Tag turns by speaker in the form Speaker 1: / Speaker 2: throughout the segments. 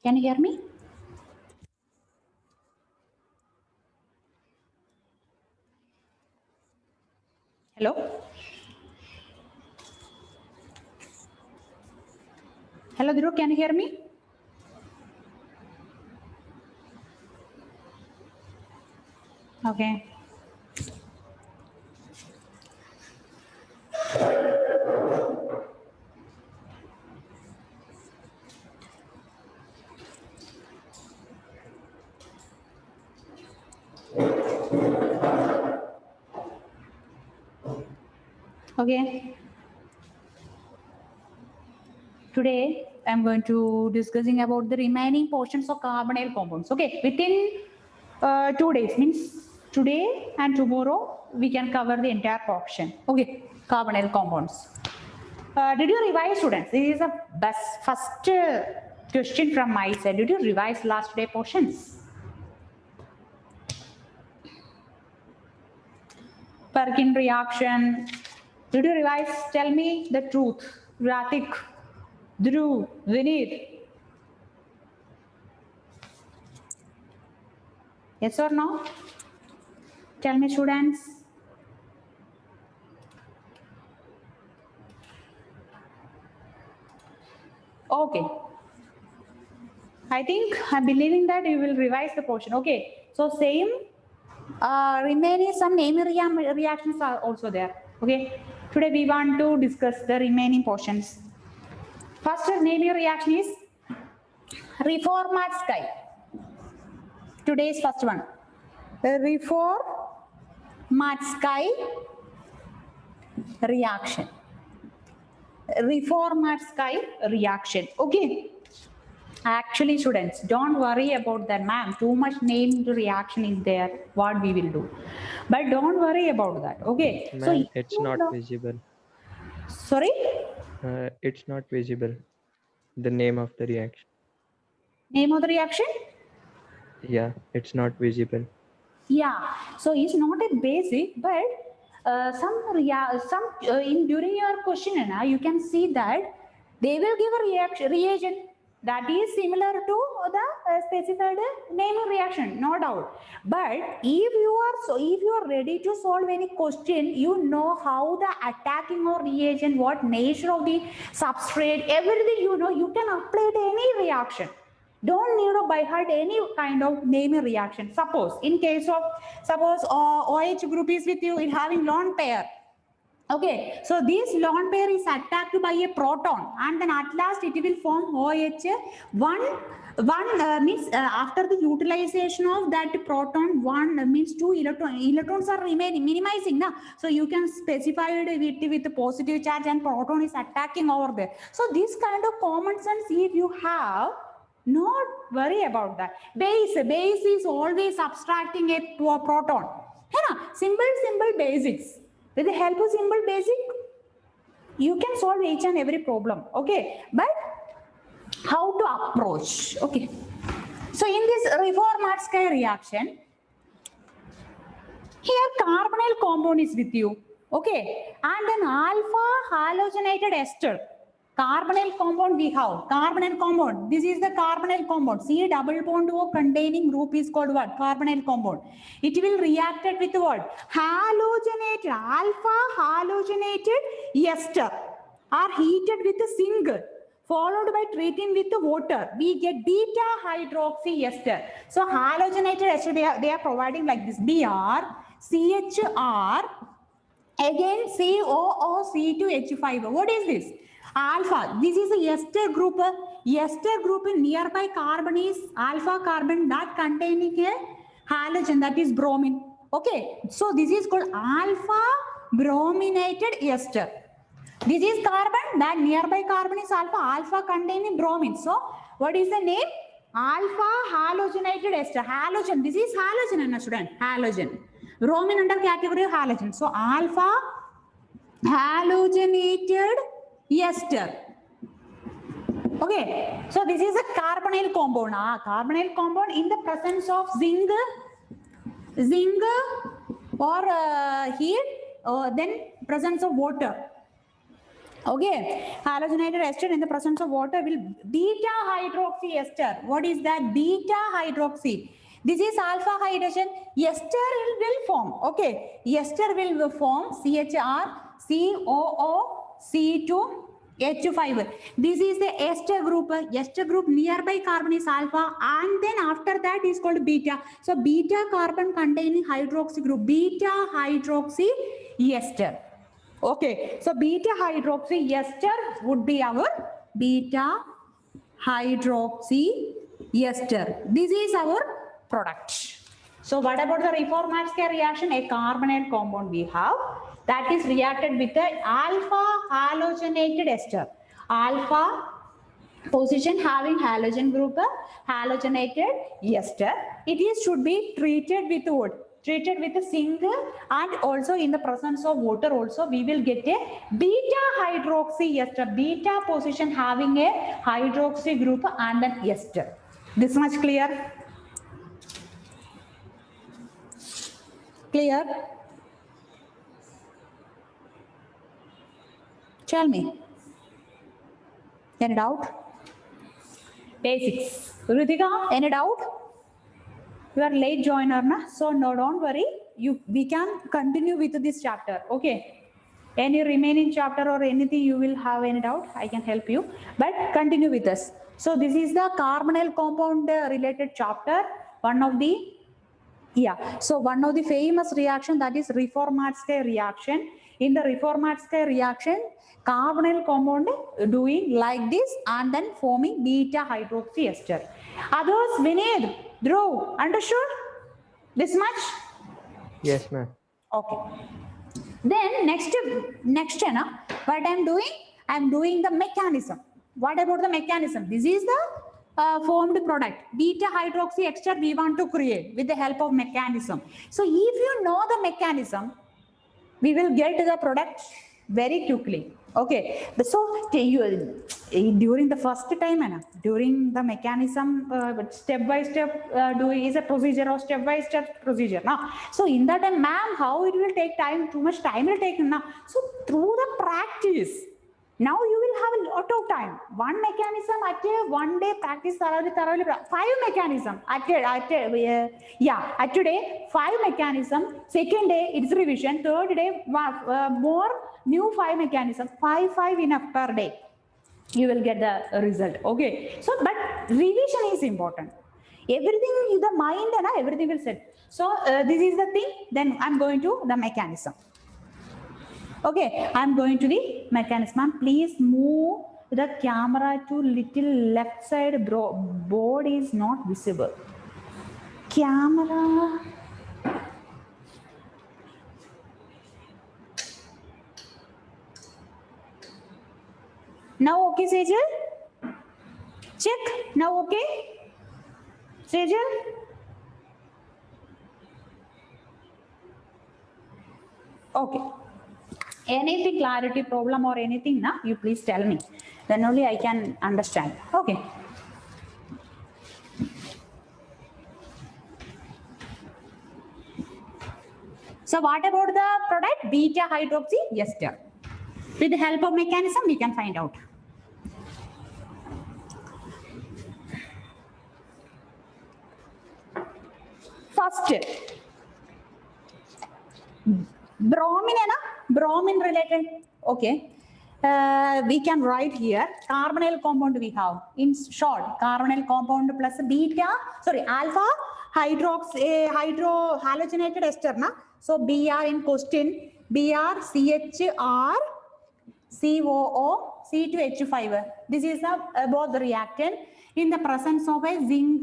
Speaker 1: Can you hear me? Hello? Hello, Dhruv, can you hear me? Okay. Okay. Today, I'm going to discussing about the remaining portions of carbonyl compounds. Okay. Within 2 days, means today and tomorrow, we can cover the entire portion. Okay. Carbonyl compounds. Did you revise, students? This is a first question from my side. Did you revise last day portions? Perkin reaction. Did you revise? Tell me the truth. Ratik, Dhruv, Vineet. Yes or no? Tell me, students. Okay. I think I'm believing that you will revise the portion. Okay. So same remaining some naming reactions are also there. Okay. Today we want to discuss the remaining portions. First naming reaction is Reformatskaya. Today's first one. Reformatskaya reaction. Reformatskaya reaction. Okay. Actually, students, don't worry about that, ma'am. Too much named reaction is there. What we will do, but don't worry about that. Okay.
Speaker 2: Ma'am, it's not visible.
Speaker 1: Sorry.
Speaker 2: It's not visible. The name of the reaction.
Speaker 1: Name of the reaction.
Speaker 2: Yeah, it's not visible.
Speaker 1: Yeah. So it's not a basic, but in during your question, you can see that they will give a reagent that is similar to the specified naming reaction, no doubt. But if you are ready to solve any question, you know how the attacking or reagent, what nature of the substrate, everything you know, you can apply to any reaction. Don't need to by heart any kind of naming reaction. Suppose in case of OH group is with you in having lone pair. Okay, so this lone pair is attacked by a proton, and then at last it will form OH. One means after the utilization of that proton, one means two electrons are remaining, minimizing. Na? So you can specify it with the positive charge, and proton is attacking over there. So this kind of common sense, if you have, not worry about that. Base is always subtracting a proton. Simple basics. With the help of simple basic, you can solve each and every problem. Okay, but how to approach? Okay. So in this Reformatskaya reaction, here carbonyl compound is with you. Okay, and then alpha halogenated ester. Carbonyl compound we have. Carbonyl compound. This is the carbonyl compound. C double bond O containing group is called what? Carbonyl compound. It will react with what? Halogenated, alpha halogenated ester are heated with zinc, followed by treating with the water. We get beta hydroxy ester. So halogenated ester, they are providing like this. Br, CHR, again COOC2H5. What is this? Alpha. This is a ester group. Ester group in nearby carbon is alpha carbon that containing a halogen, that is bromine. Okay. So this is called alpha brominated ester. This is carbon, that nearby carbon is alpha. Alpha containing bromine. So what is the name? Alpha halogenated ester. Halogen. This is halogen, student. Halogen. Bromine under category of halogen. So alpha halogenated ester. Okay. So this is a carbonyl compound. Carbonyl compound in the presence of zinc or heat, then presence of water. Okay, halogenated ester in the presence of water will beta hydroxy ester. What is that? Beta hydroxy. This is alpha hydrogen. Ester will form. Okay, ester will form CHR, COO, C2, H5. This is the ester group. Ester group nearby carbon is alpha, and then after that is called beta. So beta carbon containing hydroxy group, beta hydroxy ester. Okay, so beta hydroxy ester would be our beta hydroxy ester. This is our product. So what about the Reformatske reaction? A carbonyl compound we have that is reacted with the alpha halogenated ester. Alpha position having halogen group, halogenated ester. It is should be treated with wood, treated with a zinc, and also in the presence of water also we will get a beta hydroxy ester, beta position having a hydroxy group and an ester. This much clear? Clear? Tell me. Any doubt? Basics. Ritika, any doubt? You are late joiner, na? So no, don't worry. We can continue with this chapter. Okay. Any remaining chapter or anything you will have any doubt, I can help you. But continue with us. So this is the carbonyl compound related chapter. One of the one of the famous reaction, that is Reformatske reaction. In the Reformatske reaction, carbonyl compound doing like this and then forming beta hydroxy ester. Others, Vinod, Dhruv, understood this much?
Speaker 2: Yes, ma'am.
Speaker 1: Okay. Then next, what I'm doing the mechanism. What about the mechanism? This is the formed product. Beta hydroxy ester we want to create with the help of mechanism. So if you know the mechanism, we will get the product very quickly. Okay. So during the first time, during the mechanism, step by step doing is a procedure or step by step procedure. Now, so in that time, ma'am, how it will take time? Too much time will take now. So through the practice, now you will have a lot of time. One mechanism at a one day practice thoroughly. 5 mechanism at today 5 mechanism. Second day it's revision. Third day more new 5 mechanism. 5 enough per day. You will get the result. Okay. So but revision is important. Everything in the mind and everything will set. So this is the thing. Then I'm going to the mechanism. Okay, I'm going to the mechanism. Please move the camera to little left side. Board is not visible. Camera. Now okay, Sejal? Check. Now okay? Sejal? Okay. Anything clarity problem or anything, na, you please tell me. Then only I can understand. Okay. So what about the product? Beta hydroxy ester. With the help of mechanism, we can find out. First, bromine related. Okay. We can write here carbonyl compound we have. In short, carbonyl compound plus alpha halogenated ester. Na? So Br in question, Br CHR COO C2H5. This is both the reactant in the presence of a zinc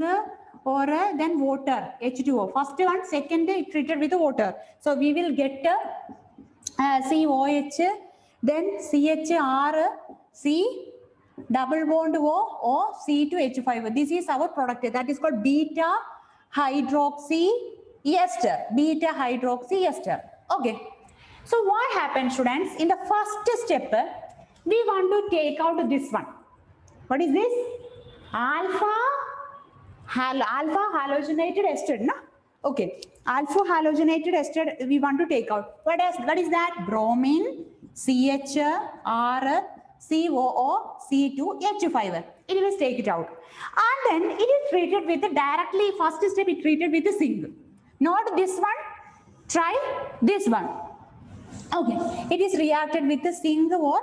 Speaker 1: or then water, H2O. First one, second treated with water. So we will get COH, then CHR, C double bond O, C2H5. This is our product. That is called beta hydroxy ester. Beta hydroxy ester. Okay. So what happens, students? In the first step, we want to take out this one. What is this? Alpha halogenated ester. Na? Okay. Alpha halogenated ester we want to take out. What is that? Bromine CH, R, COO, C2H5. It will take it out. And then it is treated with directly, first step it treated with the zinc. Not this one, try this one. Okay, it is reacted with the zinc or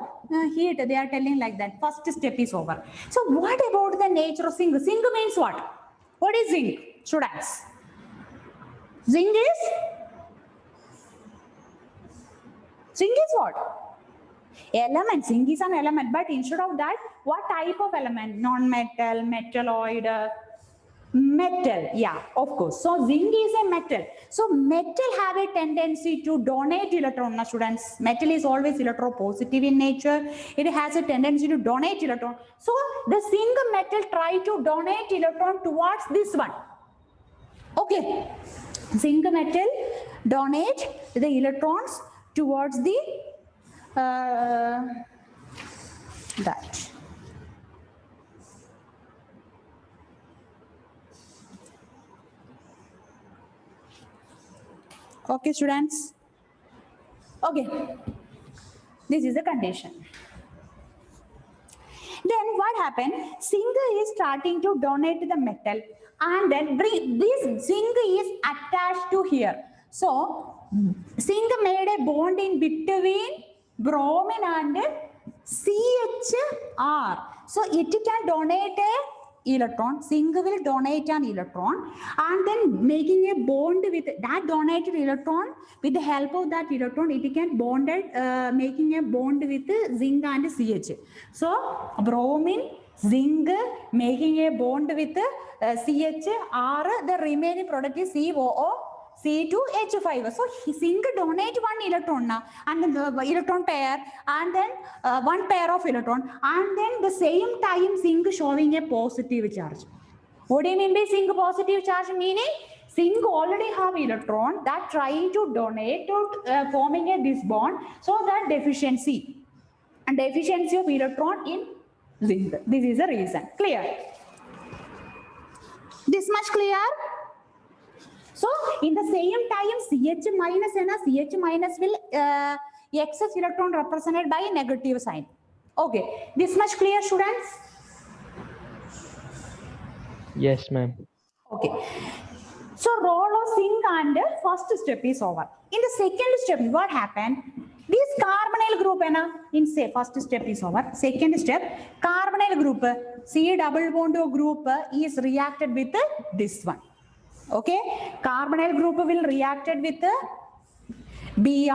Speaker 1: heat. They are telling like that. First step is over. So what about the nature of zinc? Zinc means what? What is zinc? Students. Zinc is what? Element. Zinc is an element, but instead of that, what type of element? Non-metal, metalloid, metal. Yeah, of course. So zinc is a metal. So metal have a tendency to donate electron. Now, students, metal is always electropositive in nature. It has a tendency to donate electron. So the zinc metal try to donate electron towards this one. Okay, zinc metal donate the electrons towards the that. Okay, students. Okay, this is the condition. Then what happened? Zinc is starting to donate the metal, and then this zinc is attached to here. So zinc made a bond in between bromine and CHR. So it can donate a electron. Zinc will donate an electron, and then making a bond with that donated electron. With the help of that electron, it can bonded making a bond with zinc and CH. So bromine, zinc making a bond with CHR. The remaining product is COO, C2H5. So zinc donate one electron now, and then the electron pair, and then one pair of electron, and then the same time zinc showing a positive charge. What do you mean by zinc positive charge? Meaning zinc already have electron that trying to donate to forming a this bond. So that deficiency of electron in zinc. This is the reason. Clear? This much clear? So in the same time, CH minus and CH minus will excess electron represented by a negative sign. Okay, this much clear, students?
Speaker 2: Yes, ma'am.
Speaker 1: Okay. So role of zinc and first step is over. In the second step, what happened? This carbonyl group in say first step is over. Second step, carbonyl group C double bond group is reacted with this one. Okay, carbonyl group will reacted with Br,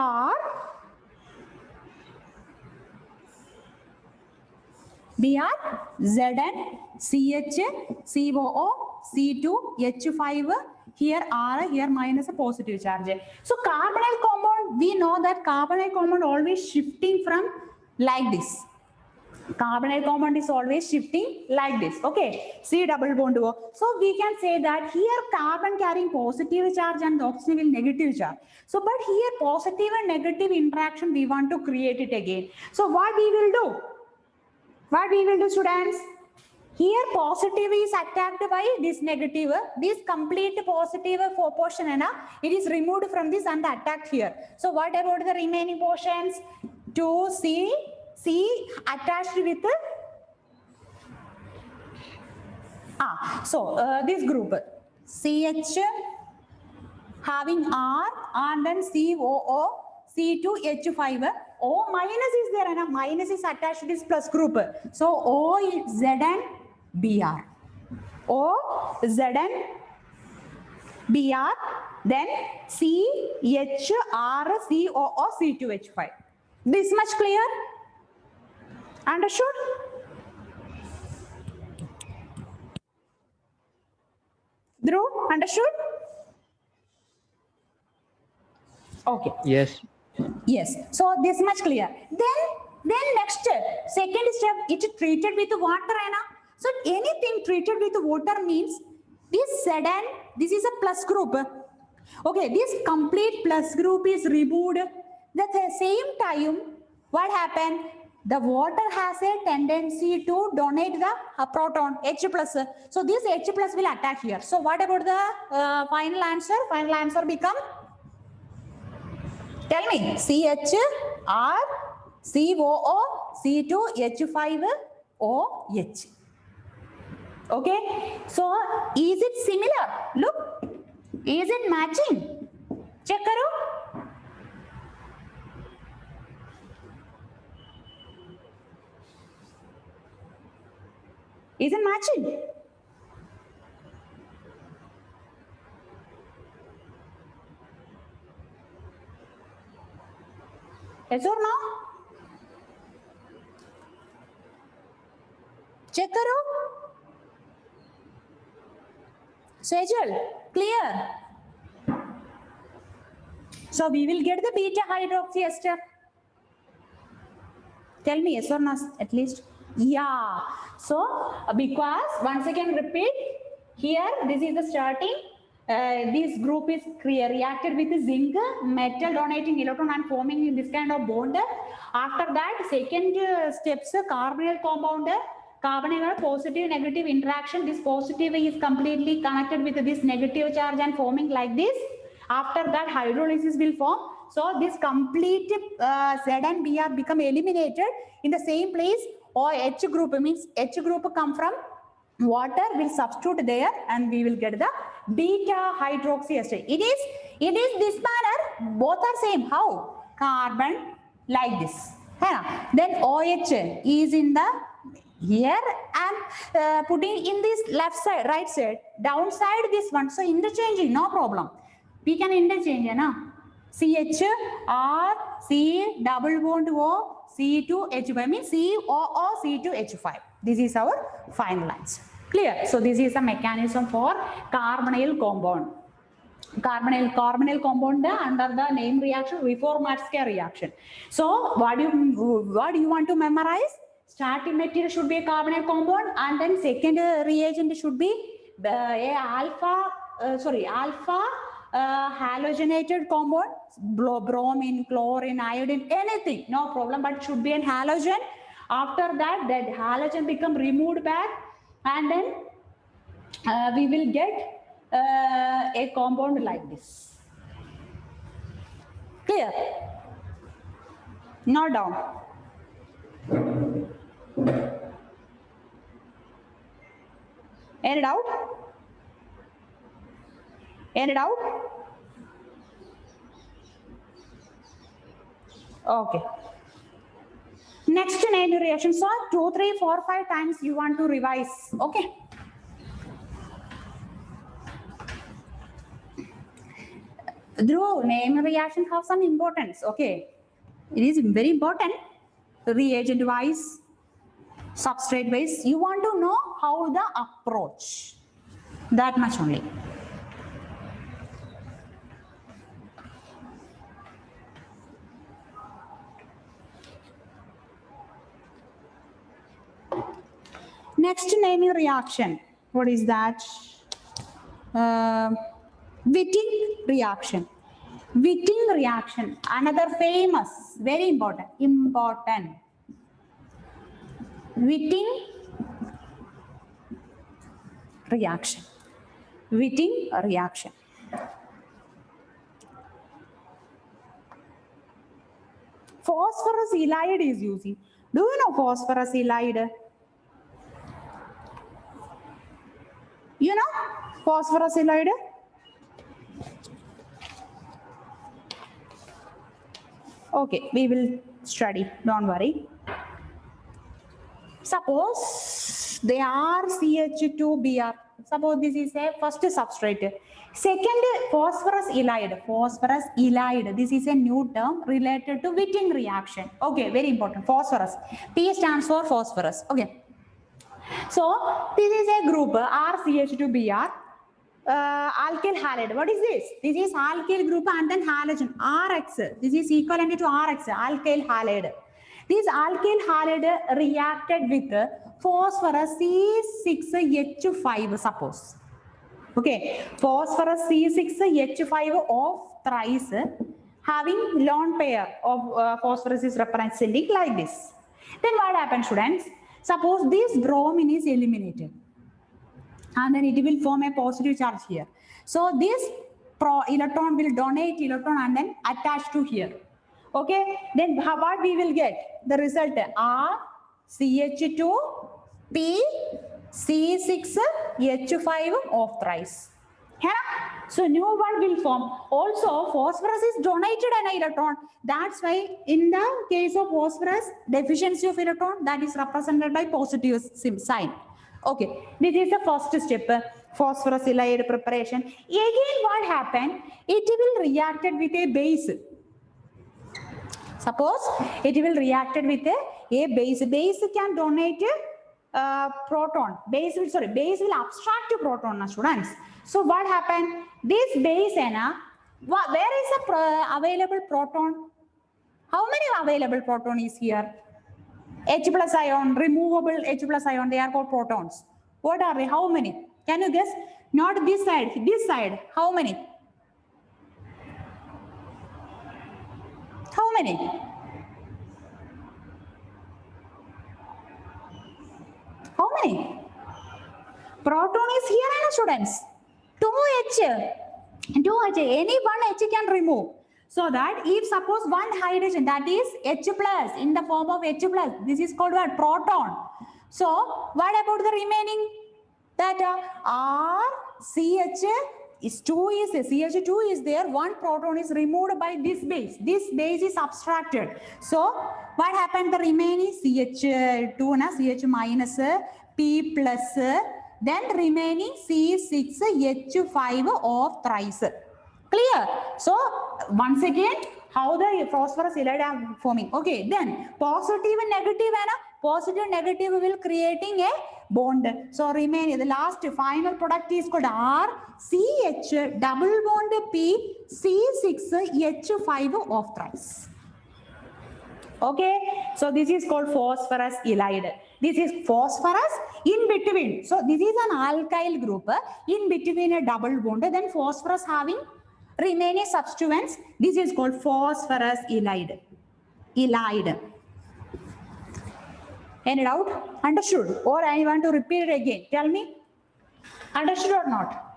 Speaker 1: Zn, CH, COO, C2H5. Here R, here minus a positive charge. So carbonyl compound, we know that carbonyl compound always shifting from like this. Carbonyl compound is always shifting like this. Okay, C double bond O. So we can say that here carbon carrying positive charge and the oxygen will negative charge. So but here positive and negative interaction we want to create it again. So what we will do? What we will do, students? Here positive is attacked by this negative. This complete positive portion it is removed from this and attacked here. So what about the remaining portions? 2C attached with this group CH having R and then COO, C2H5. O minus is there and a minus is attached to this plus group. So O is Zn Br. O Zn Br, then CHR COO C2H5. This much clear? Understood? Dhruv, understood? Okay.
Speaker 2: Yes.
Speaker 1: Yes. So this much clear. Then next step, second step, it treated with water. So anything treated with water means this Zn, this is a plus group. Okay, this complete plus group is removed. At the same time, what happened? The water has a tendency to donate the proton, H plus. So this H plus will attack here. So what about the final answer? Final answer become, tell me, CHR COO, C2H5OH. Okay, so is it similar? Look, is it matching? Check karo. Is it matching? Yes or no? Check karo. Sejal, clear? So we will get the beta hydroxy ester. Tell me yes or no at least. Yeah. So because once again repeat, here this is the starting. This group is reacted with zinc, metal donating electron and forming this kind of bond. After that, second steps, carbonyl compound. Carbonyl positive negative interaction. This positive is completely connected with this negative charge and forming like this. After that, hydrolysis will form. So this complete Z and Br become eliminated in the same place. Or H group means H group come from water, will substitute there and we will get the beta hydroxy ester. It is this manner. Both are same. How? Carbon like this. Then OH is in the here and putting in this left side, right side, downside this one. So interchanging, no problem. We can interchange, na? CH, R, C, double bond O, C2H5 means COO, C2H5. This is our final answer. Clear? So this is a mechanism for carbonyl compound. Carbonyl compound under the name reaction, Reformatska reaction. So what do you want to memorize? Starting material should be a carbonyl compound, and then second reagent should be alpha halogenated compound, bromine, chlorine, iodine, anything, no problem, but should be an halogen. After that halogen become removed back, and then we will get a compound like this. Clear? Note down. Any doubt? Any doubt? Okay. Next name reaction. So 2, 3, 4, 5 times you want to revise. Okay. Dhruv, name reaction have some importance. Okay. It is very important. Reagent wise, substrate wise. You want to know how the approach. That much only. Next naming reaction. What is that? Witting reaction. Witting reaction. Another famous, very important. Witting reaction. Witting reaction. Phosphorus ylide is using. Do you know phosphorus ylide? You know phosphorus ylide? Okay, we will study, don't worry. Suppose they are CH2Br. Suppose this is a first substrate. Second, phosphorus ylide. This is a new term related to Witting reaction. Okay, very important. Phosphorus. P stands for phosphorus. Okay. So this is a group RCH2Br. Alkyl halide. What is this? This is alkyl group and then halogen RX. This is equivalent to RX, alkyl halide. This alkyl halide reacted with phosphorus C6H5, suppose. Okay, phosphorus C6H5 of thrice having lone pair of phosphorus is representing like this. Then what happens, students? Suppose this bromine is eliminated, and then it will form a positive charge here. So this electron will donate electron and then attach to here. Okay, then what we will get? The result R CH2 P C6 H5 of thrice. Yeah? So new one will form. Also, phosphorus is donated an electron. That's why in the case of phosphorus, deficiency of electron, that is represented by positive sign. Okay, this is the first step, phosphorus ylide preparation. Again, what happened? It will reacted with a base. Suppose it will reacted with a base. Base can donate proton. Base will abstract proton, students. So what happened? This base, where is the available proton? How many available proton is here? H plus ion, removable H plus ion, they are called protons. What are they? How many? Can you guess? Not this side, this side. How many? How many? How many? Proton is here, students. 2H. 2H. Any one H can remove. So that if suppose one hydrogen, that is H plus in the form of H plus, this is called what? Proton. So what about the remaining? That R CH is 2 is CH2 is there, one proton is removed by this base. This base is abstracted. So what happened? The remaining CH2 na CH minus P plus, then remaining C6 H5 of thrice. Clear? So once again, how the phosphorus ylide are forming. Okay, then positive and negative, positive and negative will creating a bond. So remaining the last final product is called RCH double bond P C6 H5 of thrice. Okay, so this is called phosphorus ylide. This is phosphorus in between. So this is an alkyl group in between a double bond. Then phosphorus having remaining substituents. This is called phosphorus ylide. Ylide. Any doubt? Understood? Or I want to repeat it again. Tell me. Understood or not?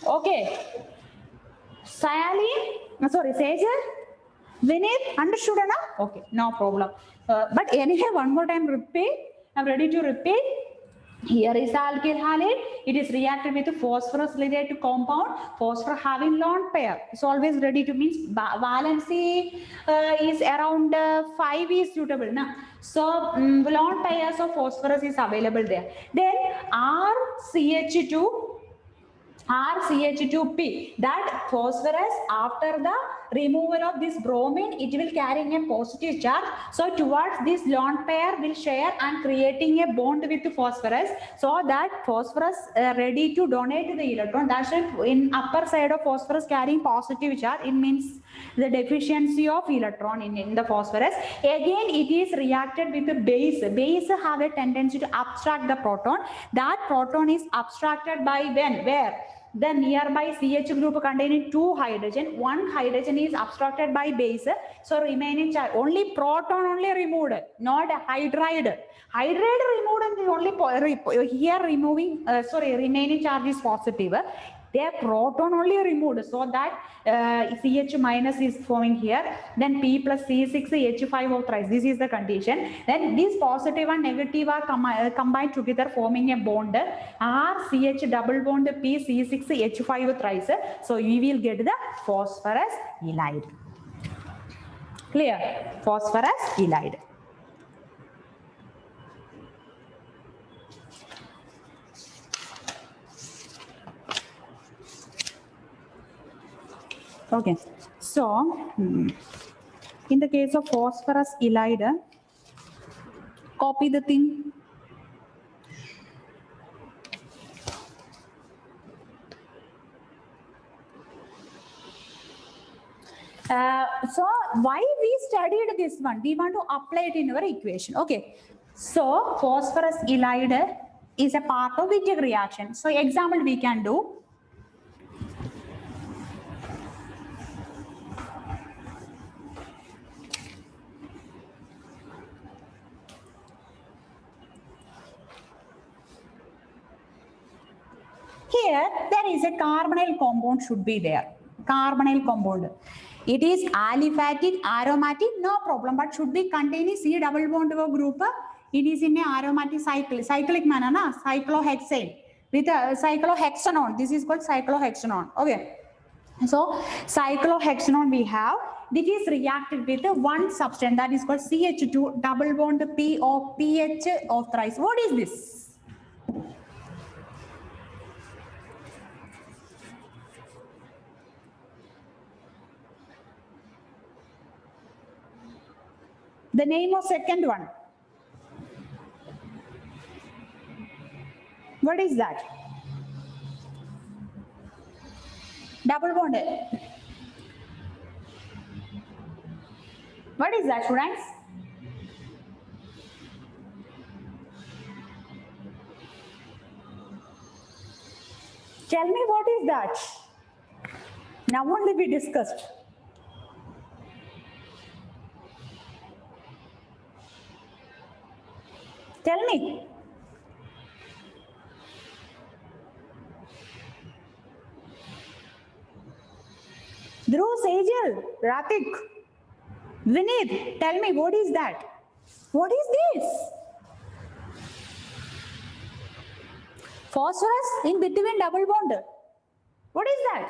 Speaker 1: Okay. Sejal, Vinith, understood enough? Okay, no problem. But anyway, one more time repeat. I'm ready to repeat. Here is the alkyl halide. It is reacted with phosphorus related compound. Phosphorus having lone pair. It's always ready to means valency is around 5 is suitable. Na? So lone pairs of phosphorus is available there. Then RCH2 RCH2P, that phosphorus after the removal of this bromine, it will carrying a positive charge. So towards this lone pair will share and creating a bond with the phosphorus, so that phosphorus ready to donate the electron. That's in upper side of phosphorus carrying positive charge. It means the deficiency of electron in the phosphorus. Again, it is reacted with the base. Base have a tendency to abstract the proton. That proton is abstracted by when? Where? The nearby CH group containing 2 hydrogen. 1 hydrogen is abstracted by base. So remaining charge, only proton only removed, not hydride. Hydride removed and only here removing, remaining charge is positive. Their proton only removed, so that CH minus is forming here. Then P plus C6 H5 of thrice. This is the condition. Then these positive and negative are combined together forming a bond. RCH double bond P C6 H5 thrice. So we will get the phosphorus ylide. Clear? Phosphorus ylide. Okay, so in the case of phosphorus ylide, copy the thing. So why we studied this one? We want to apply it in our equation. Okay, so phosphorus ylide is a part of Wittig reaction. So example we can do. here there is a carbonyl compound should be there. Carbonyl compound. It is aliphatic, aromatic, no problem, but should be containing C double bond O group. It is in a aromatic cyclic manner, na? Cyclohexane with a cyclohexanone. This is called cyclohexanone. Okay. So cyclohexanone we have. This is reacted with one substance that is called CH2 double bond P of pH of thrice. What is this? The name of second one. What is that? Double bond. What is that, students? Tell me what is that? Now only we discussed. Tell me. Dhruv, Sejal, Ratik, Vinith, tell me what is that? What is this? Phosphorus in between double bond. What is that?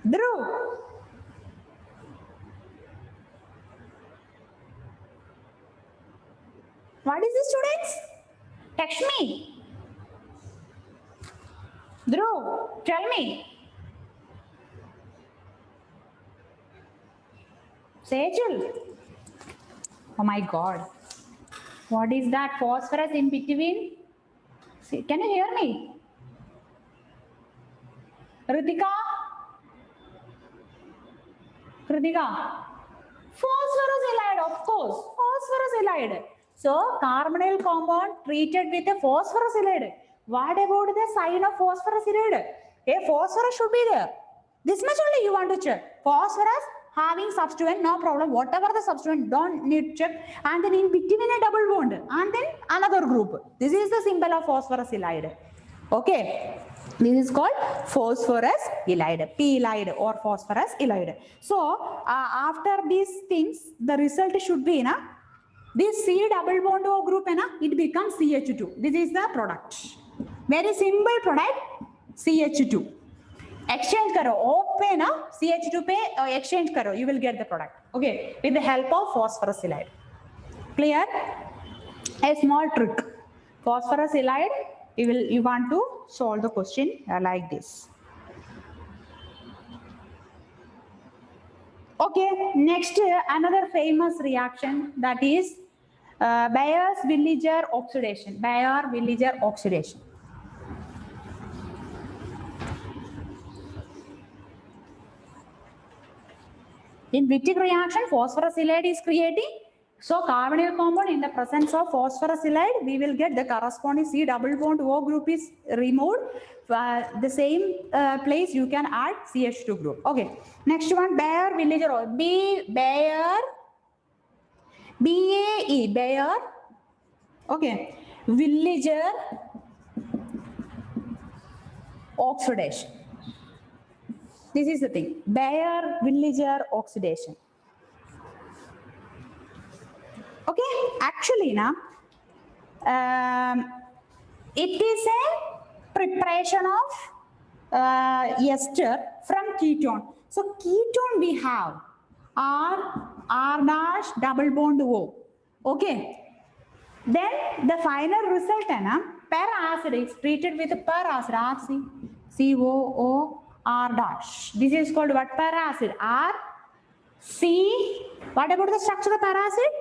Speaker 1: Dhruv. What is this, students? Text me. Dhruv, tell me. Sejal. Oh my God. What is that phosphorus in between? See, can you hear me? Ritika? Ritika? Phosphorus halide, of course. Phosphorus halide. So, carbonyl compound treated with a phosphorus halide. What about the sign of phosphorus halide? A phosphorus should be there. This much only you want to check. Phosphorus having substituent, no problem. Whatever the substituent, don't need to check. And then in between a double bond. And then another group. This is the symbol of phosphorus halide. Okay. This is called phosphorus halide, P halide or phosphorus halide. So, after these things, the result should be, na, this C double bond O group, na, it becomes CH2. This is the product. Very simple product, CH2. Exchange karo, open na, CH2 pe exchange karo, you will get the product. Okay, with the help of phosphorus halide. Clear? A small trick. Phosphorus halide, you want to solve the question like this. Okay, next another famous reaction, that is Baeyer-Villiger oxidation. Baeyer-Villiger oxidation. In Wittig reaction, phosphorus halide is creating. So, carbonyl compound in the presence of phosphorus halide, we will get the corresponding C double bond O group is removed. The same place you can add CH2 group. Okay. Next one, Baeyer-Villiger. B-A-E, Baeyer. Okay. Villiger oxidation. This is the thing. Baeyer-Villiger oxidation. Okay, actually, now it is a preparation of ester from ketone. So, ketone we have R dash double bond O. Okay. Then the final result, per acid is treated with per acid, RC, COO, R dash. This is called what? Per acid. R, C. What about the structure of per acid?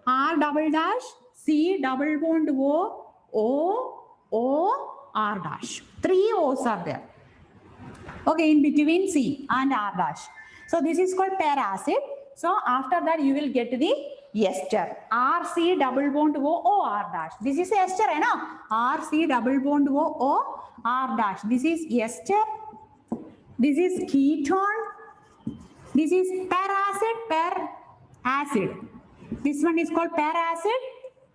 Speaker 1: R double dash, C double bond O, O, R dash. 3 O's are there. Okay, in between C and R dash. So this is called per acid. So after that you will get the ester. RC double bond O, R dash. This is ester, RC double bond O, R dash. This is ester. This is ketone. This is per acid. This one is called per acid.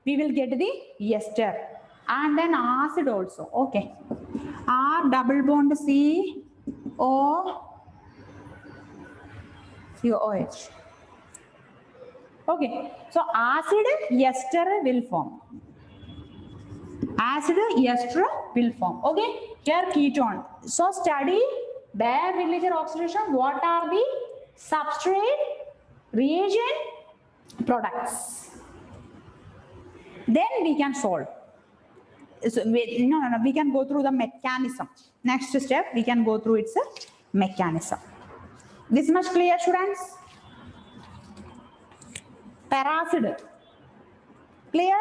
Speaker 1: We will get the ester. and then acid also. Okay, R double bond C O COOH. Okay, so acid ester will form. Acid ester will form. Okay, here ketone. So study bare villager oxidation. What are the substrate, reagent, products? Then we can solve. So no, we can go through the mechanism. Next step, we can go through its mechanism. This much clear, students? Peracid. Clear?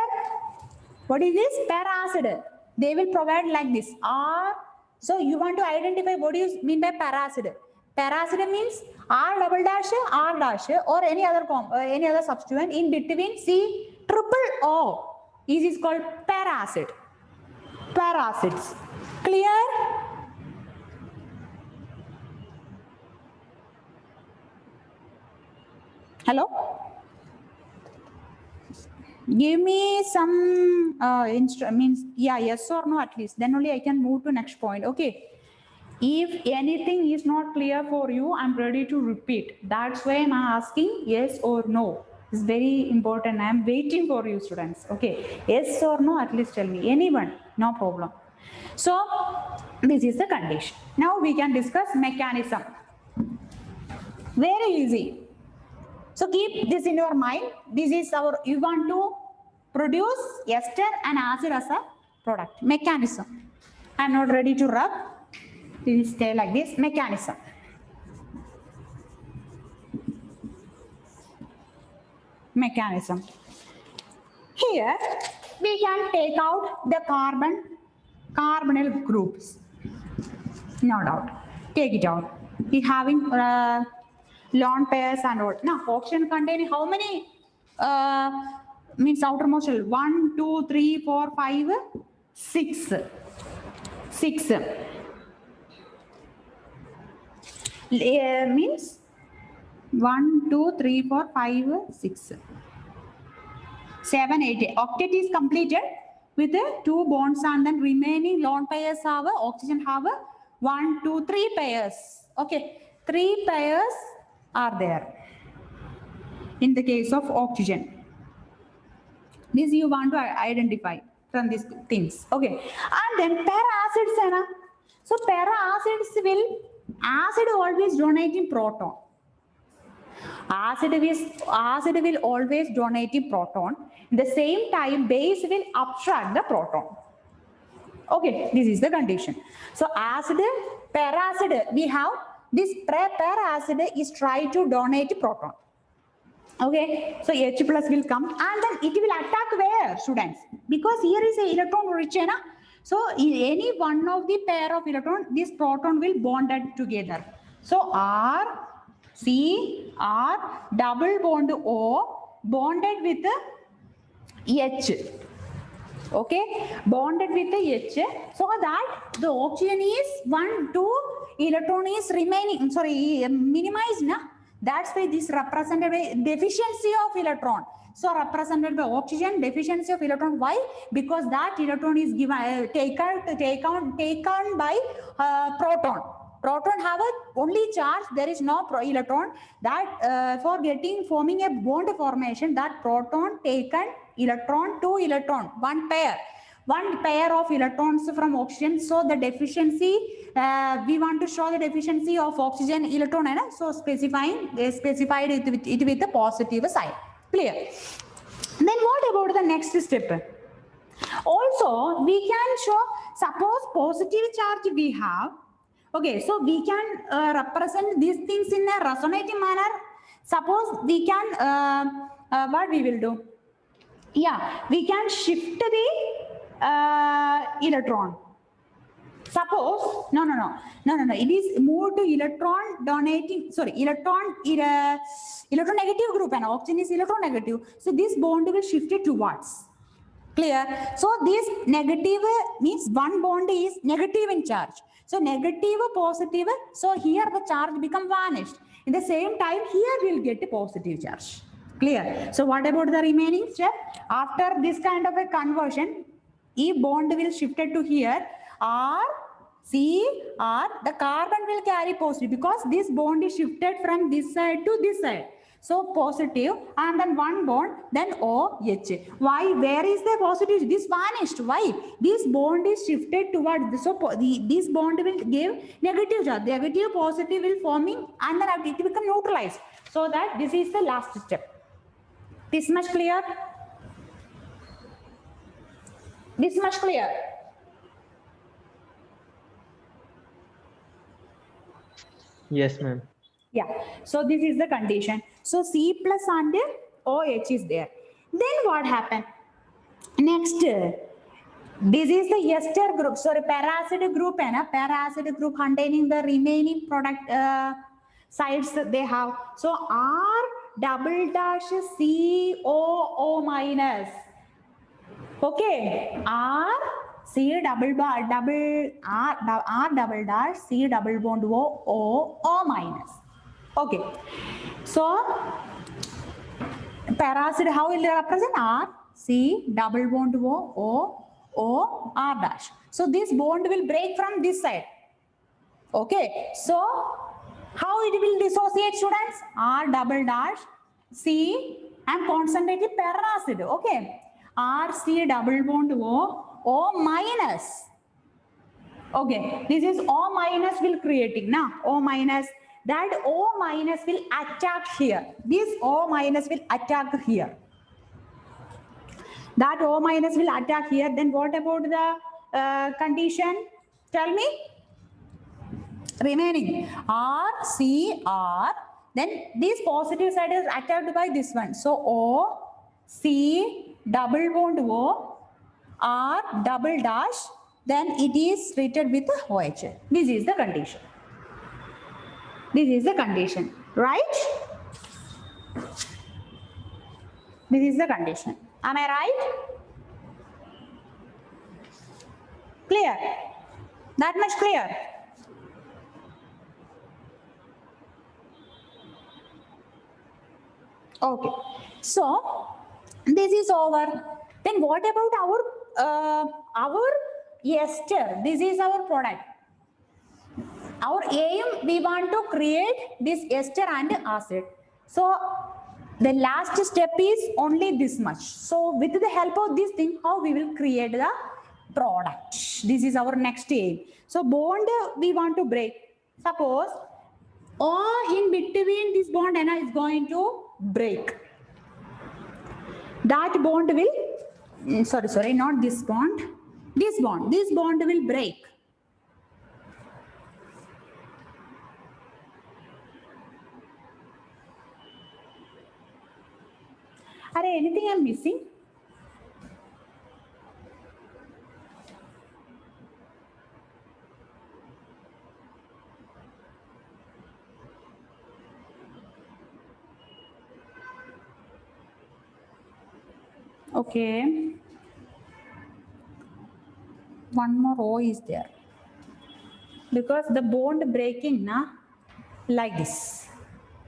Speaker 1: What is this? Peracid. They will provide like this. R. So you want to identify what do you mean by peracid? Peracid means R double dash, R dash, or any other substituent in between C triple O is called peracid. Peracids. Clear? Hello? Give me some means yes or no at least. Then only I can move to next point. Okay. If anything is not clear for you, I'm ready to repeat. That's why I'm asking yes or no. It's very important. I'm waiting for you, students. Okay. Yes or no, at least tell me. Anyone, no problem. So this is the condition. Now we can discuss mechanism. Very easy. So keep this in your mind. This is our, you want to produce ester and acid as a product. Mechanism. I'm not ready to rub. This is stay like this. Mechanism. Mechanism. Here we can take out the carbonyl groups. No doubt. Take it out. We having lone pairs and all. Now, oxygen containing how many means outermost shell? 1, 2, 3, 4, 5, 6. 6. Means 1, 2, 3, 4, 5, 6. 7, 8. Octet is completed with 2 bonds and then remaining lone pairs have oxygen have 1, 2, 3 pairs. Okay, 3 pairs are there in the case of oxygen. This you want to identify from these things. Okay, and then para-acids. So para-acids will, acid always donating proton. Acid will always donate a proton. At the same time, base will abstract the proton. Okay, this is the condition. So acid, peracid, we have this peracid is try to donate a proton. Okay, so H plus will come and then it will attack where, students? Because here is a electron rich. So in any one of the pair of electron, this proton will bonded together. So R, C, R, double bond O, bonded with the H. Okay, bonded with the H, so that the oxygen is 1, 2, electron is remaining, minimized. That's why this represented by deficiency of electron. So represented by oxygen, deficiency of electron. Why? Because that electron is given taken by proton. Proton have a only charge. There is no electron. That for forming a bond formation, that proton taken electron to electron, one pair of electrons from oxygen. So the deficiency, we want to show the deficiency of oxygen electron, so specified it with the positive side. Clear? Then what about the next step? Also, we can show, suppose positive charge we have. Okay, so we can represent these things in a resonating manner. Suppose we can, what we will do? Yeah, we can shift the electron. Suppose, no. It is moved to electron donating, electron negative group, and oxygen is electronegative. So this bond will shift it towards. Clear? So this negative means one bond is negative in charge. So negative, positive. So here the charge become vanished. In the same time, here we'll get a positive charge. Clear? So what about the remaining step? After this kind of a conversion, E bond will shifted to here. R, C, R, the carbon will carry positive because this bond is shifted from this side to this side. So positive and then one bond, then OH. Why? Where is the positive? This vanished. Why? This bond is shifted towards this. So this bond will give negative charge. Negative positive will forming and then it will become neutralized. So that this is the last step. This much clear? This much clear?
Speaker 2: Yes, ma'am.
Speaker 1: Yeah. So this is the condition. So C plus and OH is there. Then what happened? Next, this is the ester group. Sorry, paracid group and a paracid group containing the remaining product sides they have. So R double dash COO minus. Okay, R C double bar double R double dash C double bond O minus. Okay, so paracid how will they represent? R C double bond O R dash. So this bond will break from this side. Okay, so how it will dissociate, students? R double dash C. I am concentrating paracid. Okay, R C double bond O minus. Okay, this is O minus will creating now. O minus, that O minus will attack here. This O minus will attack here. That O minus will attack here. Then what about the condition? Tell me. Remaining R C R. Then this positive side is attacked by this one. So O C double bond O R double dash. Then it is treated with a OH. This is the condition. This is the condition, right? This is the condition. Am I right? Clear? That much clear? Okay. So this is over. Then what about our ester? This is our product. Our aim, we want to create this ester and acid. So the last step is only this much. So with the help of this thing, how we will create the product. This is our next aim. So bond we want to break. Suppose O in between this bond and is going to break. That bond will, sorry, not this bond. This bond will break. Are anything I'm missing? Okay. One more O is there. Because the bond breaking like this.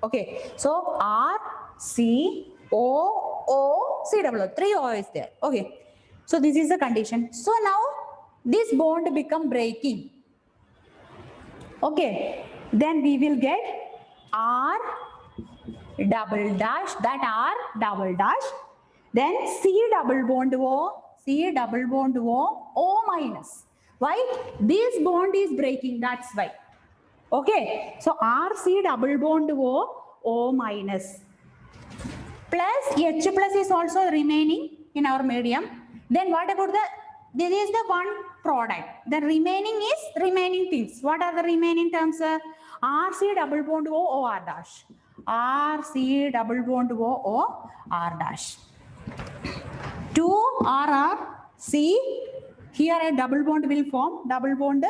Speaker 1: Okay. So R, C, O, C double O. 3 O is there. Okay. So this is the condition. So now this bond become breaking. Okay. Then we will get R double dash, that R double dash. Then C double bond O minus. Why? This bond is breaking, that's why. Okay, so RC double bond O minus. Plus H plus is also remaining in our medium. Then what about this is the one product. The remaining is remaining things. What are the remaining terms? RC double bond O R dash. RC double bond O R dash. 2 RR C. Here a double bond will form. Double bond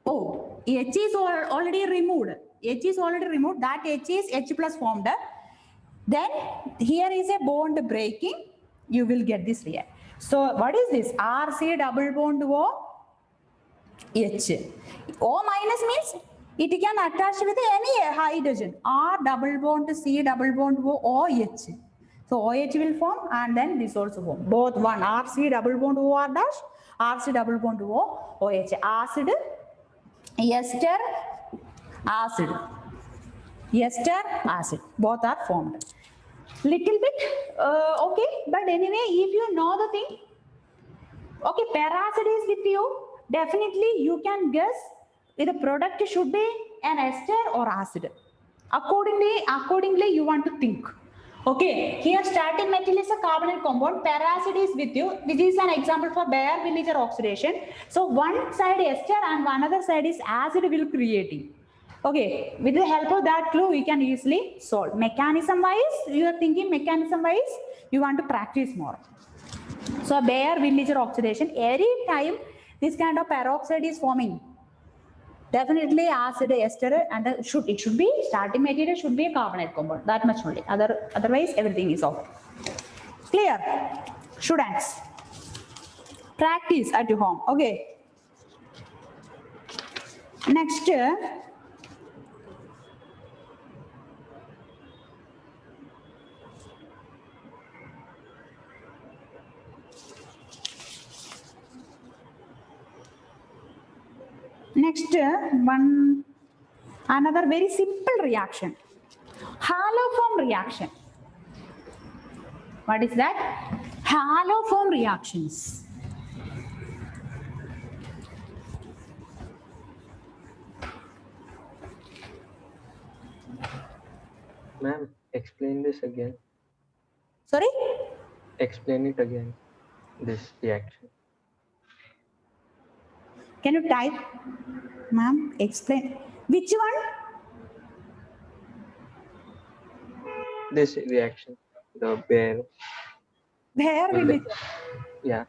Speaker 1: O. H is already removed. H is already removed. That H is H plus formed. Then here is a bond breaking. You will get this here. So what is this? RC double bond O H. O minus means it can attach with any hydrogen. R double bond C double bond O H. So OH will form and then this also form. Both one RC double bond OR dash RC double bond O, OH. Acid, ester, acid. Ester, acid. Both are formed. Little bit, okay, but anyway, if you know the thing, okay, peracid is with you, definitely you can guess if the product should be an ester or acid. Accordingly, you want to think. Okay, here starting metal is a carbonyl compound, peracid is with you, which is an example for Baeyer-Villiger oxidation. So one side ester and another side is acid will creating. Okay, with the help of that clue, we can easily solve. Mechanism wise, you are thinking mechanism wise, you want to practice more. So Baeyer-Villiger oxidation, every time this kind of peroxide is forming, definitely acid, ester, and it should be starting material should be a carbonate compound. That much only. Otherwise, everything is off. Clear? Students, practice at home. Okay. Next. Next one, another very simple reaction, haloform reaction. What is that? Haloform reactions.
Speaker 2: Ma'am, explain this again.
Speaker 1: Sorry?
Speaker 2: Explain it again, this reaction.
Speaker 1: Can you type? Ma'am, explain. Which one?
Speaker 2: This reaction, the Baeyer.
Speaker 1: Baeyer-Villiger.
Speaker 2: Yeah.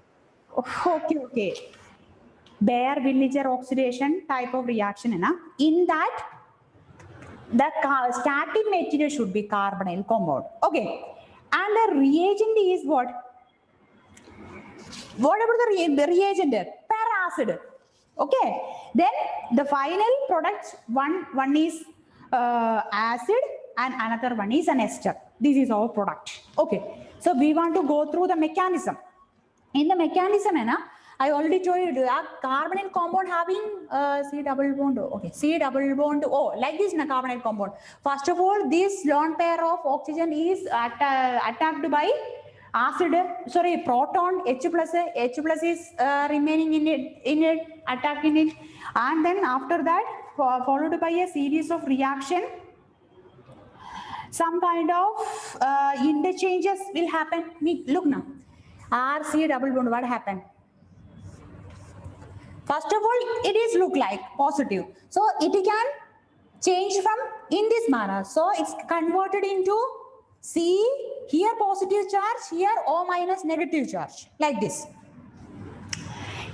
Speaker 1: Okay. Baeyer-Villiger oxidation type of reaction. In that, the starting material should be carbonyl compound. Okay. And the reagent is what? What about the reagent? Peracid. Okay. Then the final product, one is acid and another one is an ester. This is our product. Okay. So we want to go through the mechanism. In the mechanism, I already told you a carbonyl compound having C double bond O. Okay, C double bond O, like this in a carbonyl compound. First of all, this lone pair of oxygen is attacked by acid, sorry, proton, H plus is remaining in it, attacking it. And then after that, followed by a series of reaction, some kind of interchanges will happen. Look now, RC double bond, what happened? First of all, it is look like positive. So it can change from in this manner. So it's converted into C, here positive charge, here O minus negative charge, like this.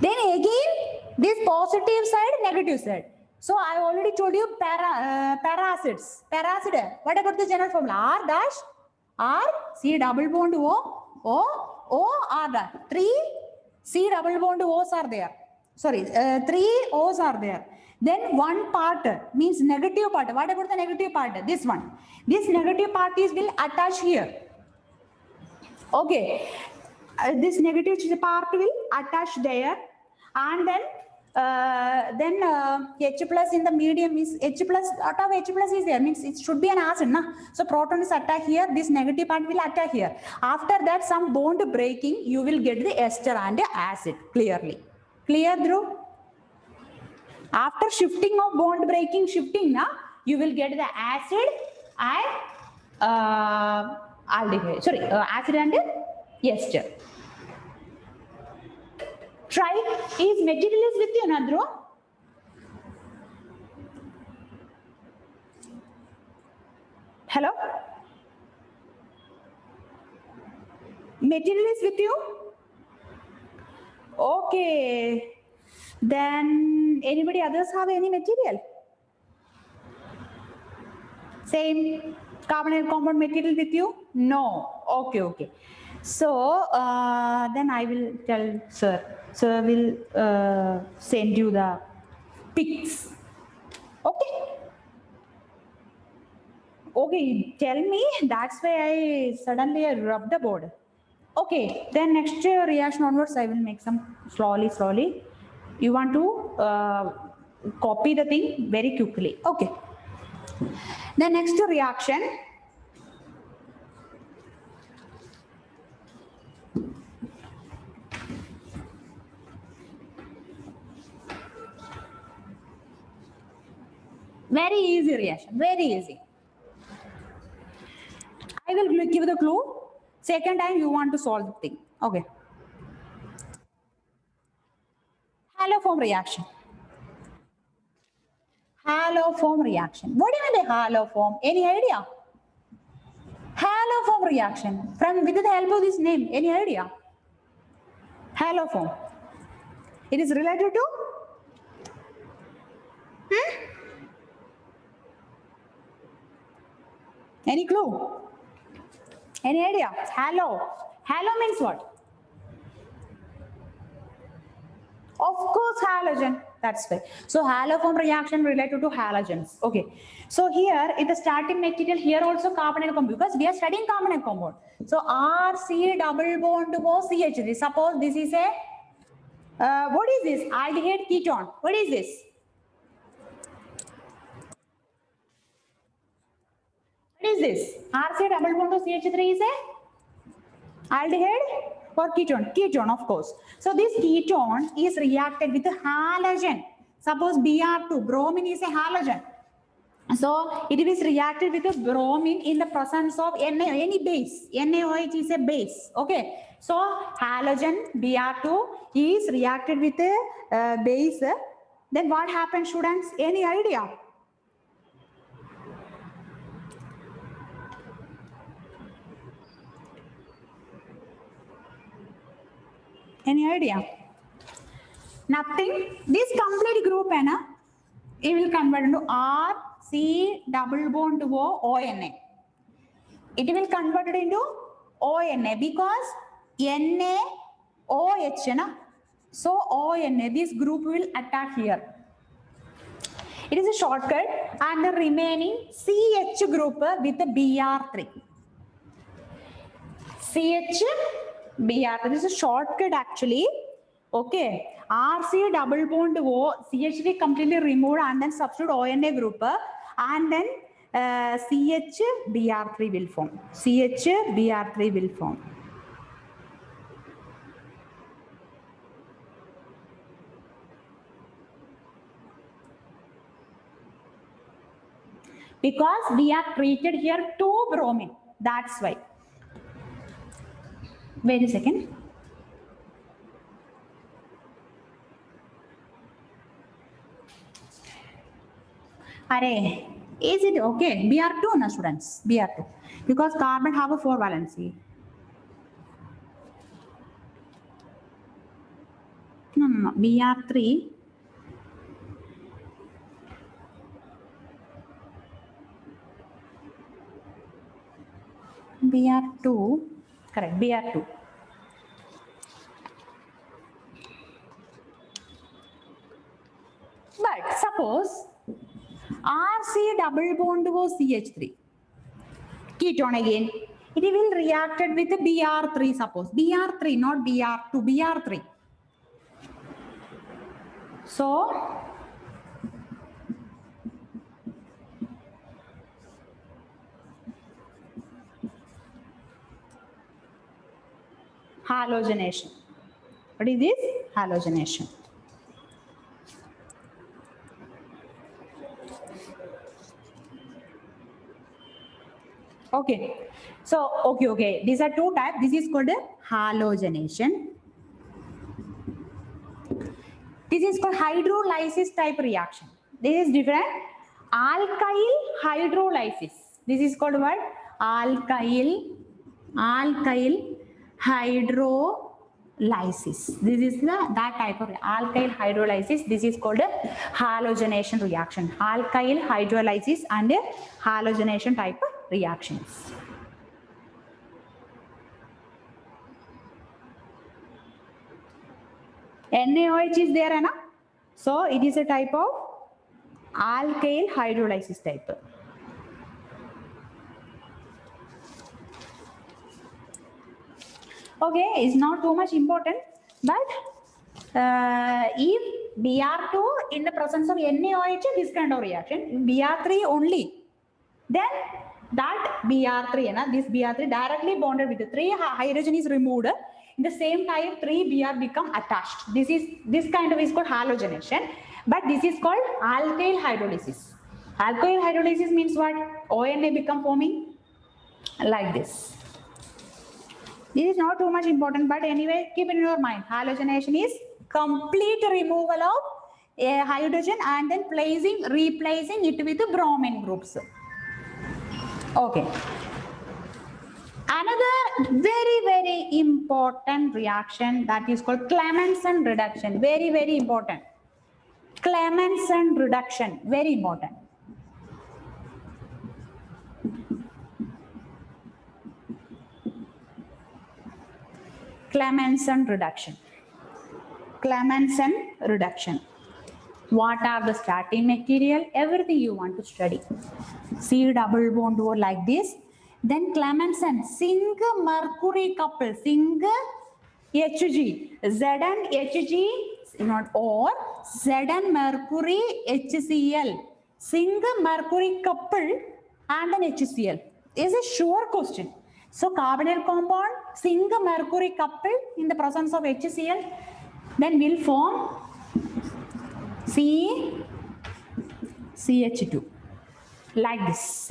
Speaker 1: Then again, this positive side, negative side. So I already told you paracids. Paracid, what about the general formula? R dash, R, C double bond O, R dash. 3 C double bond O's are there. Sorry, 3 O's are there. Then one part means negative part. What about the negative part? This one. This negative part will attach here. Okay. This negative part will attach there. And then H plus in the medium is H plus, out of H plus is there, means it should be an acid. So proton is attached here, this negative part will attach here. After that, some bond breaking, you will get the ester and the acid clearly. Clear, Dhruv? After shifting of bond breaking, you will get the acid and aldehyde. Sorry, acid and ester. Try. Is material is with you, Dhruv? Hello? Material is with you? Okay. Then anybody others have any material? Same carbonyl compound material with you? No. Okay. So then I will tell sir. Sir will send you the pics. Okay. Okay, tell me. That's why I suddenly rubbed the board. Okay, then next reaction onwards, I will make some slowly. You want to copy the thing very quickly. Okay. The next reaction. Very easy reaction, very easy. I will give the clue. Second time you want to solve the thing. Okay. Haloform reaction. Haloform reaction. What do you mean by haloform? Any idea? Haloform reaction. From with the help of this name, any idea? Haloform. It is related to? Any clue? Any idea? Halo. Halo means what? Of course, halogen. That's right. So haloform reaction related to halogens. Okay. So here in the starting material, here also carbonyl compound, because we are studying carbonyl compound. So RC double bond O CH3. Suppose this is a what is this? Aldehyde ketone. What is this? What is this? RC double bond O CH3 is a aldehyde or ketone? Ketone, of course. So this ketone is reacted with a halogen. Suppose Br2, bromine is a halogen. So it is reacted with a bromine in the presence of any base. NaOH is a base. Okay. So halogen Br2 is reacted with a base. Then what happens, students? Any idea? Any idea? Nothing. This complete group, it will convert into R, C, double bond O, ONA. It will convert it into ONA because NaOH. So ONA, this group will attack here. It is a shortcut and the remaining CH group with the Br3. CH, Br3. This is a shortcut actually. Okay. RC double bond O, CH3 completely removed and then substitute ONA group and then CH Br3 will form. CH Br3 will form. Because we are treated here 2 bromine. That's why. Wait a second. Array. Is it okay? Br2, na students? Br2. Because carbon have a 4 valency. No. Br3. Br2. Correct. Br2. But suppose RC double bond O CH3. Ketone again. It will reacted with Br3 suppose. Br3 not Br2. Br3. So halogenation. What is this? Halogenation. Okay. So, okay. These are 2 types. This is called halogenation. This is called hydrolysis type reaction. This is different. Alkyl hydrolysis. This is called what? Alkyl hydrolysis. This is that type of alkyl hydrolysis. This is called a halogenation reaction. Alkyl hydrolysis and halogenation type of reactions. NaOH is there, Anna? So it is a type of alkyl hydrolysis type. Okay, it's not too much important, but if Br2 in the presence of NaOH, this kind of reaction, Br3 only, then that Br3, this Br3 directly bonded with the 3 hydrogen is removed. In the same time, 3 Br become attached. This kind of is called halogenation, but this is called alkyl hydrolysis. Alkyl hydrolysis means what? ONA become forming like this. This is not too much important, but anyway, keep in your mind, halogenation is complete removal of a hydrogen and then replacing it with the bromine groups. Okay. Another very important reaction that is called Clemmensen reduction. Very important. Clemmensen reduction, very important. Clemmensen reduction. Clemmensen reduction. What are the starting material? Everything you want to study. C double bond or like this. Then Clemmensen, zinc mercury couple, zinc Hg, Zn Hg, not or, Zn mercury HCl, zinc mercury couple and an HCl. Is a sure question. So carbonyl compound, zinc mercury couple in the presence of HCl, then will form CH2 like this.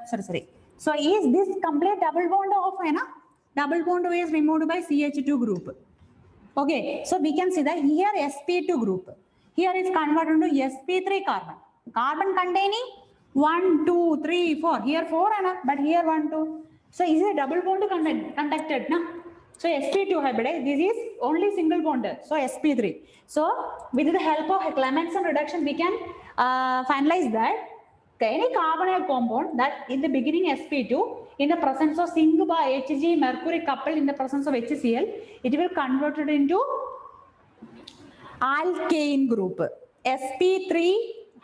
Speaker 1: Sorry. So is this complete double bond of double bond is removed by CH2 group. Okay, so we can see that here sp2 group. Here is converted to sp3 carbon. Carbon containing 1, 2, 3, 4. Here 4 but here 1, 2. So is a double bond conducted, na? So sp2 hybrid, this is only single bond. So sp3. So with the help of Clemmensen reduction, we can finalize that any carbonyl compound that in the beginning sp2 in the presence of zinc by Hg mercury couple in the presence of HCl, it will convert it into alkane group, sp3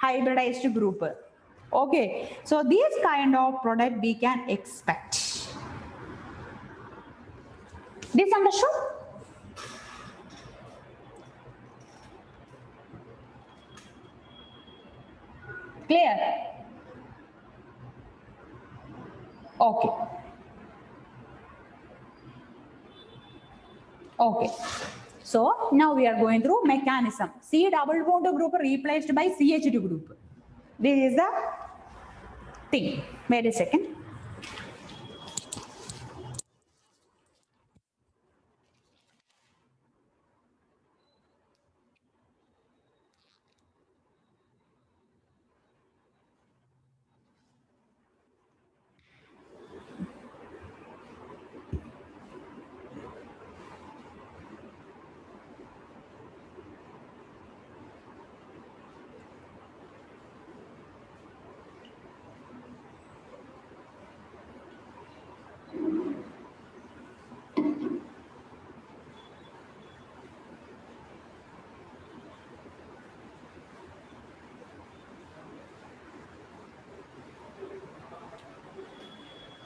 Speaker 1: hybridized group. Okay, so this kind of product we can expect. This understood? Clear? Okay. Okay. So now we are going through mechanism. C double bond group replaced by CH2 group. This is the thing. Wait a second.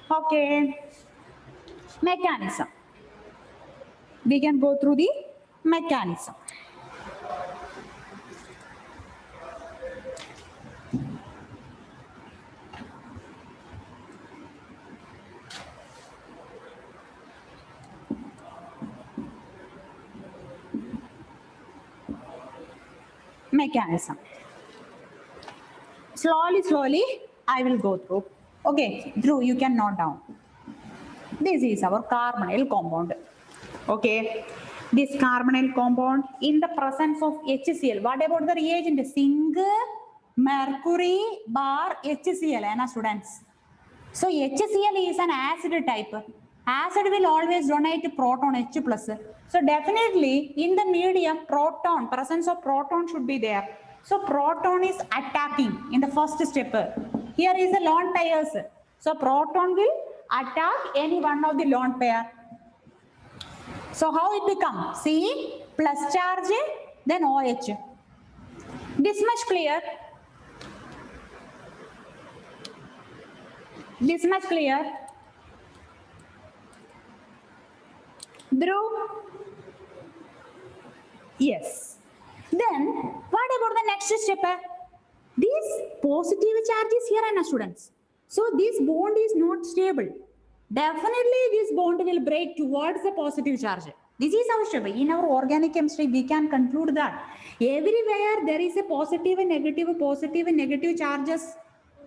Speaker 1: Okay, mechanism. We can go through the mechanism. Mechanism. Slowly, I will go through. Okay, Dhruv, you can note down. This is our carbonyl compound. Okay, this carbonyl compound in the presence of HCl. What about the reagent? Zinc, mercury, bar, HCl, students. So HCl is an acid type. Acid will always donate proton H plus. So definitely in the medium, presence of proton should be there. So proton is attacking in the first step. Here is the lone pairs. So proton will attack any one of the lone pair. So how it becomes? C plus charge, then OH. This much clear? This much clear? Dhruv? Yes. Then what about the next step? This positive charge is here, and students. So this bond is not stable. Definitely this bond will break towards the positive charge. This is our step. In our organic chemistry, we can conclude that everywhere there is a positive and negative charges.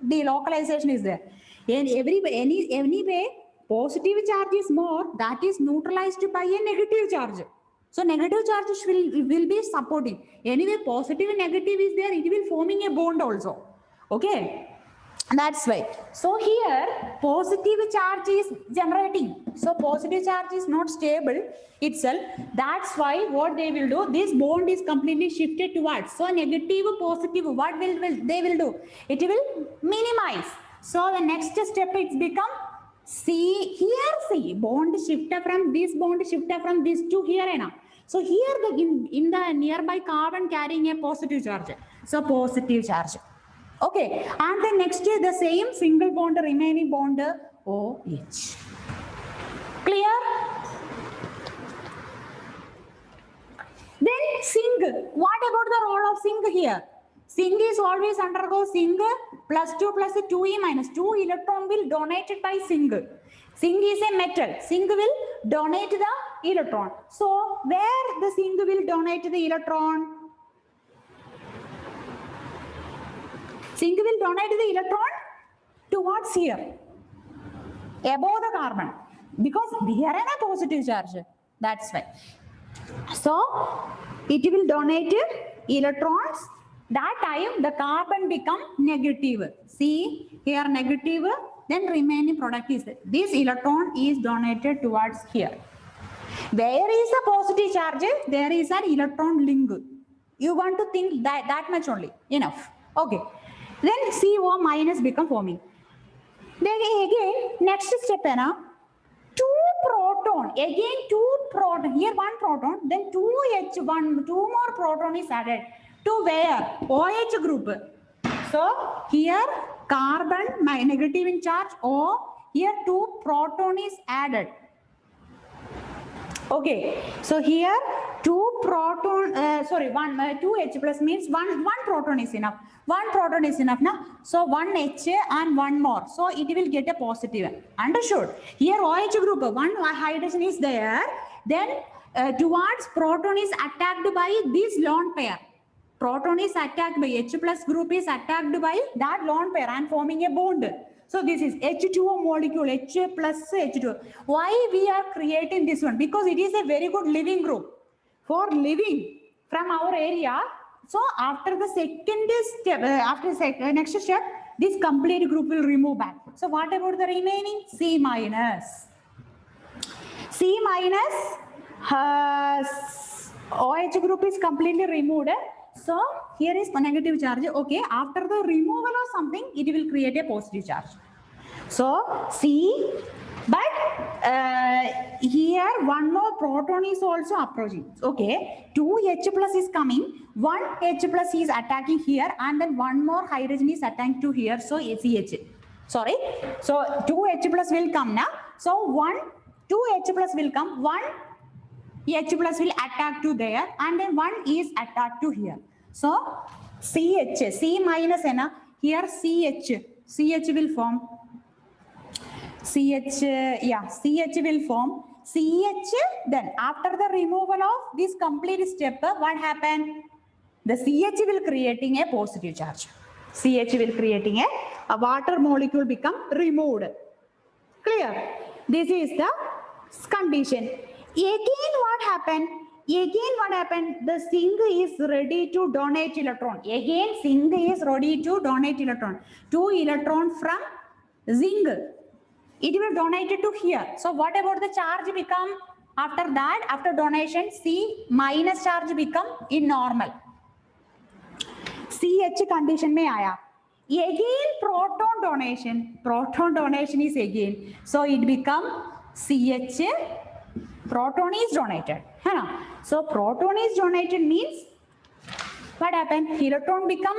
Speaker 1: The localization is there. And anyway, positive charge is more, that is neutralized by a negative charge. So negative charges will be supporting. Anyway, positive and negative is there, it will forming a bond also. Okay. That's why. So here positive charge is generating. So positive charge is not stable itself. That's why what they will do, this bond is completely shifted towards. So negative, positive, what will they will do? It will minimize. So the next step it's become C. Here C bond shifted from this to here now. So here in the nearby carbon carrying a positive charge. So positive charge. Okay, and then next is the same single bond, remaining bond OH. Clear? Then zinc. What about the role of zinc here? Zinc is always undergo zinc plus 2 E minus 2 electron will donated by zinc. Zinc is a metal. Zinc will donate the electron. So where the zinc will donate the electron? Zinc will donate the electron towards here, above the carbon, because we are in a positive charge. That's why. So it will donate electrons. That time the carbon become negative. See here negative. Then remaining product is this electron is donated towards here. Where is the positive charge? There is an electron link. You want to think that much only. Enough. Okay. Then CO minus become forming. Then again, next step is now, 2 proton. Again 2 proton. Here 1 proton. Then 2 more proton is added. To where? OH group. So here carbon negative in charge. Or here 2 proton is added. Okay, so here 2 proton, 2 H plus means one proton is enough. 1 proton is enough now. So 1 H and 1 more. So it will get a positive. Understood? Here OH group, 1 hydrogen is there. Then towards proton is attacked by this lone pair. Proton is attacked by H plus group is attacked by that lone pair and forming a bond. So this is H2O molecule, H plus H2O. Why we are creating this one? Because it is a very good living group for living from our area. So after the second step, next step, this complete group will remove back. So what about the remaining? C minus. C minus OH group is completely removed. So here is a negative charge. Okay, after the removal of something, it will create a positive charge. So C, but here 1 more proton is also approaching. Okay, 2 H plus is coming, 1 H plus is attacking here, and then 1 more hydrogen is attacking to here. So CH. Sorry. So 2 H plus will come now. So 2 H plus will come, 1 H plus will attack to there, and then 1 is attacked to here. So CH, C minus na, here CH will form. CH will form. CH, then after the removal of this complete step, what happened? The CH will creating a positive charge. CH will creating a water molecule become removed. Clear? This is the condition. Again what happened? The zinc is ready to donate electron. Again zinc is ready to donate electron. 2 electron from zinc. It will donate it to here. So what about the charge become? After that, after donation, C minus charge become in normal. CH condition में आया. Again proton donation is again. So it become CH. Proton is donated. So proton is donated means what happened? Electron become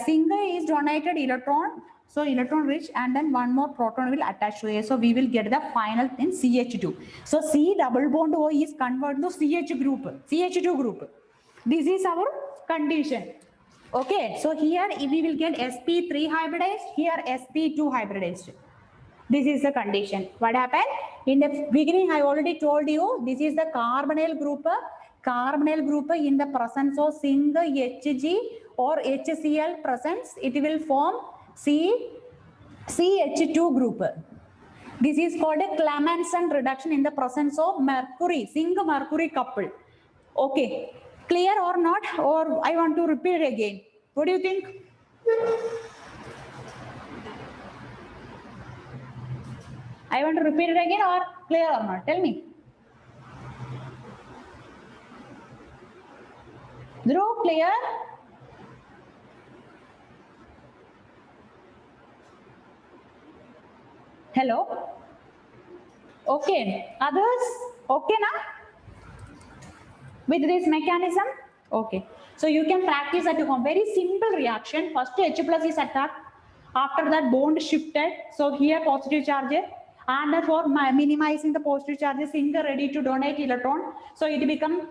Speaker 1: zinc is donated electron. So electron rich, and then one more proton will attach to A. So we will get the final in CH2. So C double bond O is converted to CH group, CH2 group. This is our condition. Okay, so here we will get sp3 hybridized, here sp2 hybridized. This is the condition. What happened? In the beginning, I already told you, this is the carbonyl group. Carbonyl group in the presence of zinc, Hg or HCl presence, it will form CH2 group. This is called a Clemmensen reduction in the presence of mercury, zinc-mercury couple. Okay, clear or not? Or I want to repeat it again. What do you think? I want to repeat it again or clear or not? Tell me. Dhruv, clear? Hello? Okay. Others? Okay now? With this mechanism? Okay. So you can practice at home. Very simple reaction. First H plus is attacked. After that bond shifted. So here positive charge. And for minimizing the positive charges, zinc ready to donate electron. So it become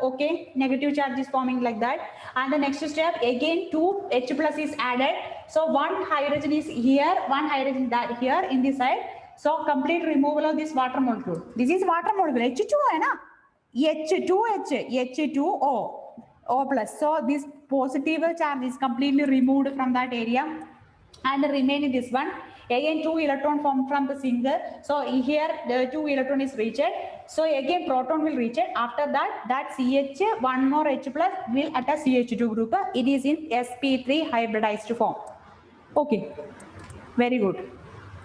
Speaker 1: okay, negative charge is forming like that. And the next step again 2 H plus is added. So one hydrogen is here, one hydrogen that here in this side. So complete removal of this water molecule. This is water molecule H2 hai na? H2H, H2O, O plus. So this positive charge is completely removed from that area, and the remaining this one. Again 2 electron formed from the single. So here the 2 electron is reached. So again proton will reach it. After that CH, one more H plus will attach CH2 group. It is in sp3 hybridized form. Okay, very good.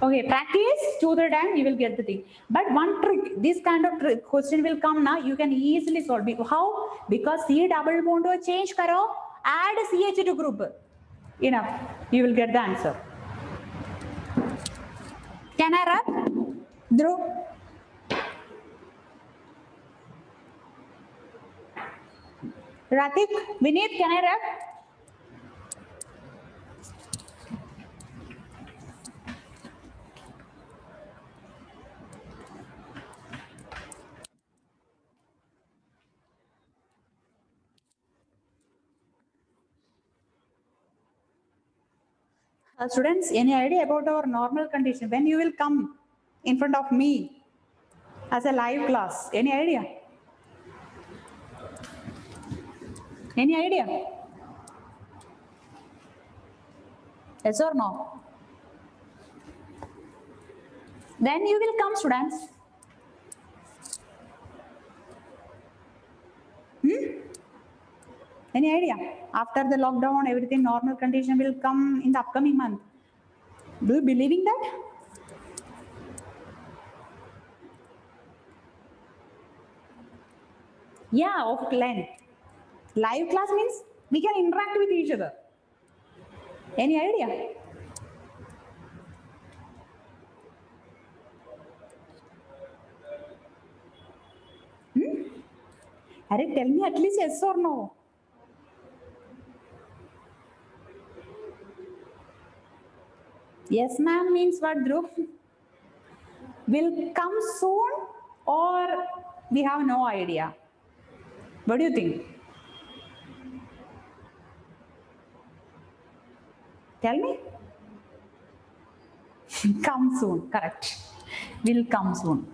Speaker 1: Okay, practice 2-3 times, you will get the thing. But one trick, this kind of trick question will come now, you can easily solve it. How? Because C double bond will change karo, add CH2 group. Enough, you will get the answer. Can I wrap? Dhruv? Ratik, Vineet, can I wrap? Students, any idea about our normal condition? When you will come in front of me as a live class? Any idea? Any idea? Yes or no? Then you will come, students. Any idea? After the lockdown, everything normal condition will come in the upcoming month. Do you believe in that? Yeah, of length. Live class means we can interact with each other. Any idea? Harry, tell me at least yes or no. Yes, ma'am means what, Dhruv? Will come soon or we have no idea? What do you think? Tell me. Come soon, correct. Will come soon.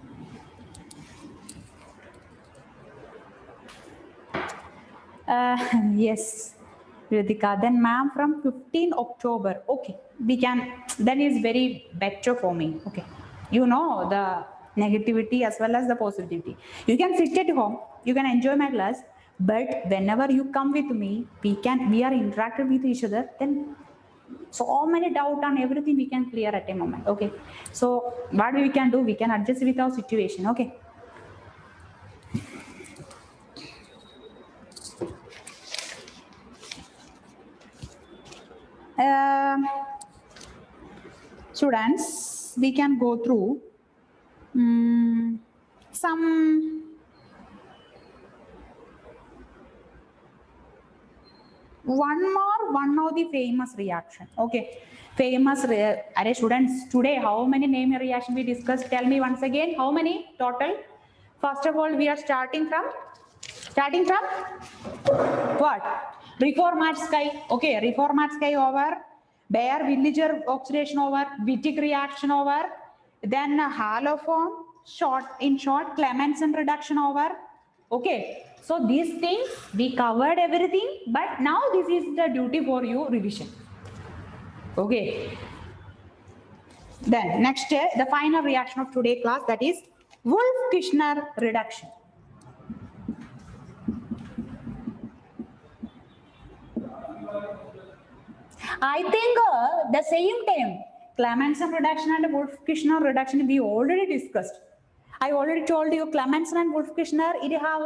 Speaker 1: Yes, Ritika. Then ma'am from 15 October. Okay, we can, then is very better for me. Okay. You know the negativity as well as the positivity. You can sit at home, you can enjoy my class, but whenever you come with me, we are interacting with each other, then so many doubt on everything we can clear at a moment. Okay. So what we can do, we can adjust with our situation. Okay. Students, we can go through some one of the famous reaction. Okay, famous. Array students, today how many name reaction we discussed? Tell me once again. How many total? First of all, we are starting from what? Reformatskaya. Okay, Reformatskaya over. Baer-Villiger oxidation over. Wittig reaction over. Then haloform. In short, Clemmensen reduction over. Okay, so these things we covered everything, but now this is the duty for you revision. Okay. Then next, the final reaction of today class, that is Wolff-Kishner reduction. I think the same time Clemmensen reduction and Wolff-Kishner reduction we already discussed. I already told you Clemmensen and Wolff-Kishner, it have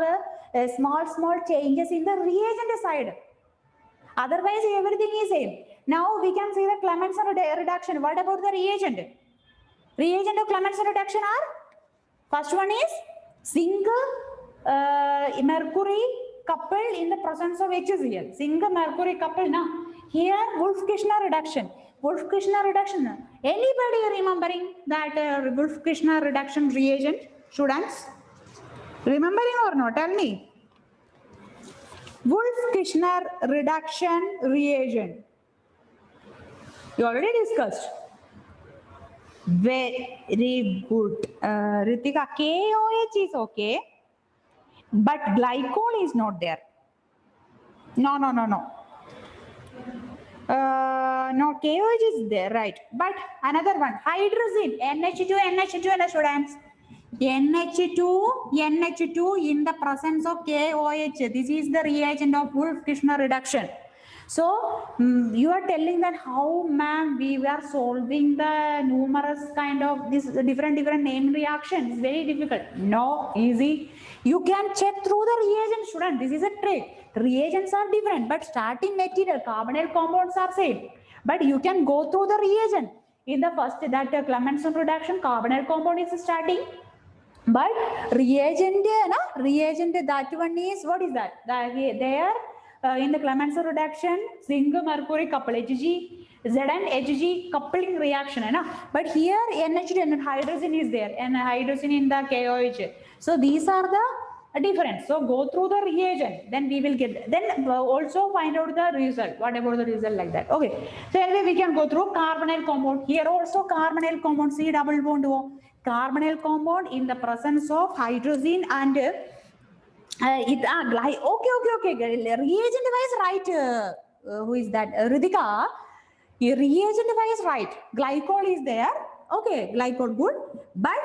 Speaker 1: a small changes in the reagent side. Otherwise, everything is same. Now we can see the Clemmensen reduction. What about the reagent? Reagent of Clemmensen reduction are, first one is zinc, mercury coupled in the presence of HCl. Zinc mercury coupled now. Here Wolff-Kishner reduction. Wolff-Kishner reduction. Anybody remembering that Wolff-Kishner reduction reagent? Students? Remembering or not? Tell me. Wolff-Kishner reduction reagent. You already discussed. Very good. Ritika, KOH is okay, but glycol is not there. No. No, KOH is there, right? But another one, hydrazine, NH2, students. NH2 in the presence of KOH. This is the reagent of Wolff-Kishner reduction. So you are telling that how, ma'am, we were solving the numerous kind of this different name reactions. It's very difficult. No, easy. You can check through the reagent, student. This is a trick. Reagents are different, but starting material, carbonyl compounds are same. But you can go through the reagent. In the first, that Clemmensen reduction, carbonyl compound is starting. But reagent, that one is, what is that? There in the Clemmensen reduction, zinc mercury couple Hg, Zn Hg coupling reaction. But here NH2 and hydrogen is there, and hydrogen in the KOH. So these are the difference. So go through the reagent, then we will get, then also find out the result. What about the result like that? Okay. So anyway, we can go through carbonyl compound. Here also carbonyl compound, C double bond O. Carbonyl compound in the presence of hydrogen and okay. Reagent wise, right? Who is that? Ritika. Reagent wise, right? Glycol is there. Okay, glycol good, but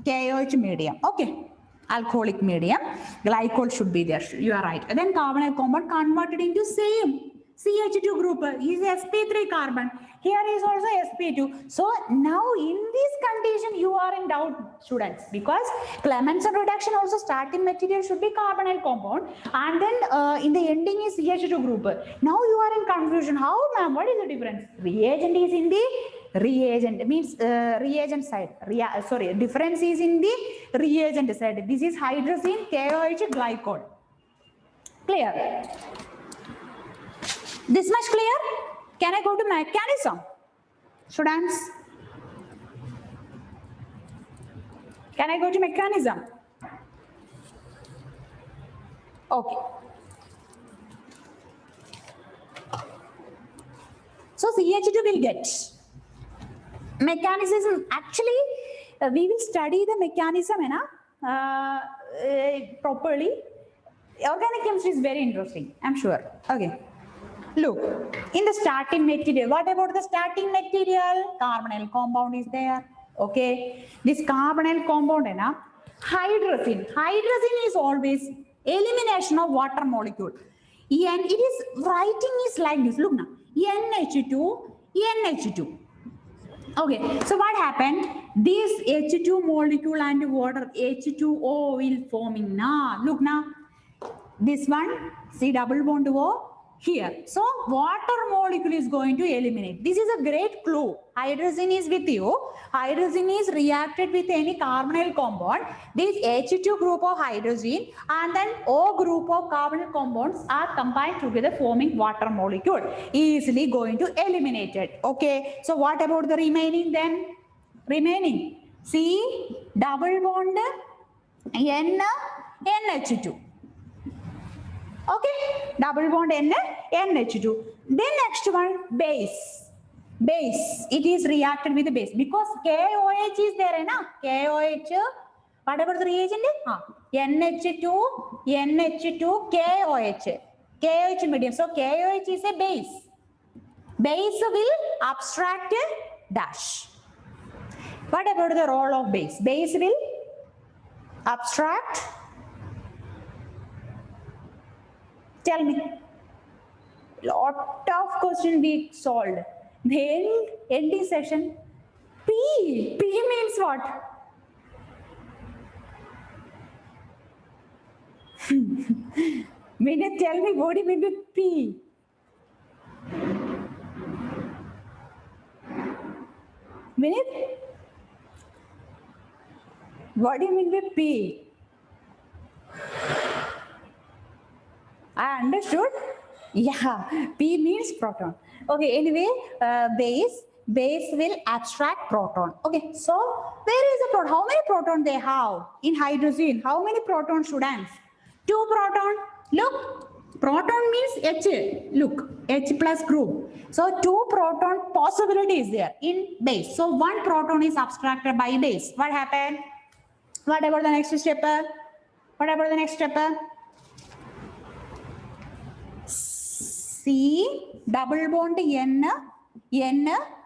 Speaker 1: KOH medium. Okay, alcoholic medium. Glycol should be there. You are right. And then carbonyl compound converted into same CH2 group is sp3 carbon. Here is also sp2. So now in this condition you are in doubt, students, because Clemmensen reduction also starting material should be carbonyl compound, and then in the ending is CH2 group. Now you are in confusion. How, ma'am? What is the difference? Reagent is in the reagent, means reagent side. Difference is in the reagent side. This is hydrazine, KOH, glycol. Clear? This much clear? Can I go to mechanism? Students? Can I go to mechanism? Okay. So CH2 will get. Mechanism, actually, we will study the mechanism properly. Organic chemistry is very interesting, I'm sure. Okay. Look, in the starting material, what about the starting material? Carbonyl compound is there. Okay. This carbonyl compound, hydrazine. Hydrazine is always elimination of water molecule. And it is, writing is like this. Look now. NH2, NH2. Okay. So what happened? This H2 molecule and water H2O will forming now. Look now. This one, C double bond O. Here. So water molecule is going to eliminate. This is a great clue. Hydrogen is with you. Hydrogen is reacted with any carbonyl compound. This H2 group of hydrogen and then O group of carbonyl compounds are combined together forming water molecule. Easily going to eliminate it. Okay. So what about the remaining then? Remaining. C double bond N NH2. Okay, double bond NH2. Then next one, base. Base, it is reacted with the base because KOH is there, na? KOH, what about the reagent? NH2, NH2, KOH. KOH medium. So KOH is a base. Base will abstract dash. What about the role of base? Base will abstract. Tell me. Lot of questions we solved. Then ending session. P. P means what? Vinay, tell me what do you mean with P? Vinay? What do you mean with P? I understood. Yeah, P means proton. Okay, anyway, base will abstract proton. Okay, so where is the proton? How many protons they have in hydrogen? How many protons, students? 2 proton. Look, proton means H. Look, H plus group. So 2 proton possibility is there in base. So 1 proton is abstracted by base. What happened? What about the next step? What about the next step? C double bond N,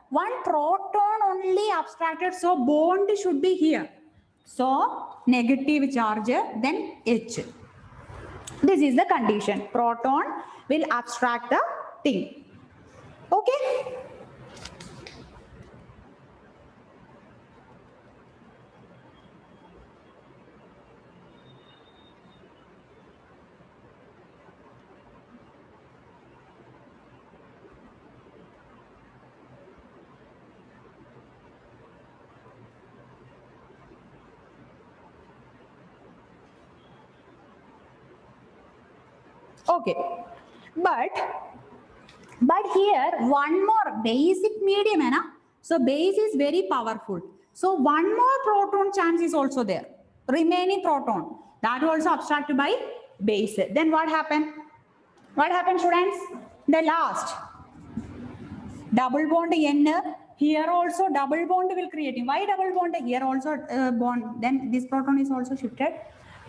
Speaker 1: 1 proton only abstracted, so bond should be here. So negative charge, then H. This is the condition. Proton will abstract the thing. Okay. Okay, but here one more basic medium hai na? So base is very powerful. So one more proton chance is also there. Remaining proton that also abstracted by base. Then what happened? What happened, students? The last double bond N. Here also double bond will create. Why double bond? Here also bond. Then this proton is also shifted.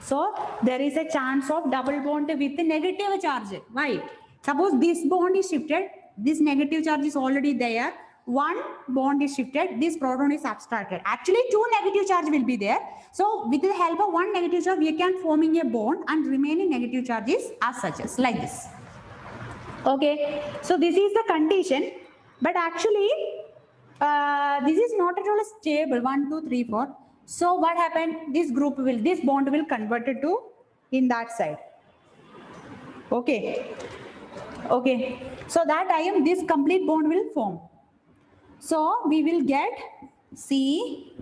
Speaker 1: So there is a chance of double bond with the negative charge. Why? Suppose this bond is shifted, this negative charge is already there. 1 bond is shifted, this proton is abstracted. Actually, 2 negative charge will be there. So with the help of 1 negative charge, we can forming a bond and remaining negative charges as such as like this. Okay. So this is the condition, but actually this is not at all stable. 1, 2, 3, 4. So what happened? This bond will convert it to in that side. Okay. Okay. So that time this complete bond will form. So we will get C.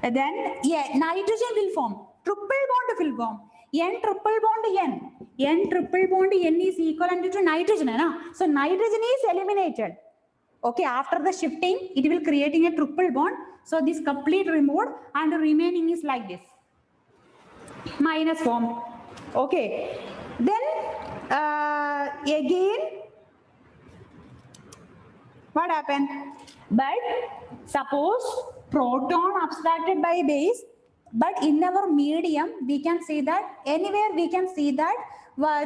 Speaker 1: And then nitrogen will form. Triple bond will form. N triple bond N. N triple bond N is equivalent to nitrogen. So nitrogen is eliminated. Okay, after the shifting, it will creating a triple bond. So this complete removed and the remaining is like this. Minus form. Okay. Then again, what happened? But suppose proton abstracted by base, but in our medium, we can see that anywhere we can see that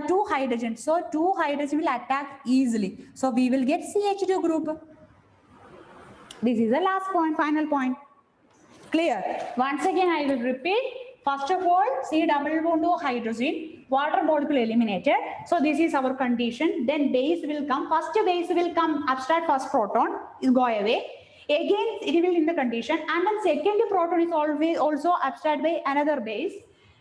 Speaker 1: 2 hydrogen. So 2 hydrogen will attack easily. So we will get CH2 group. This is the last point, final point. Clear? Once again, I will repeat. First of all, C double bond to hydrogen, water molecule eliminated. So this is our condition. Then base will come. First base will come, abstract first proton, is go away. Again, it will in the condition. And then second proton is always also abstract by another base.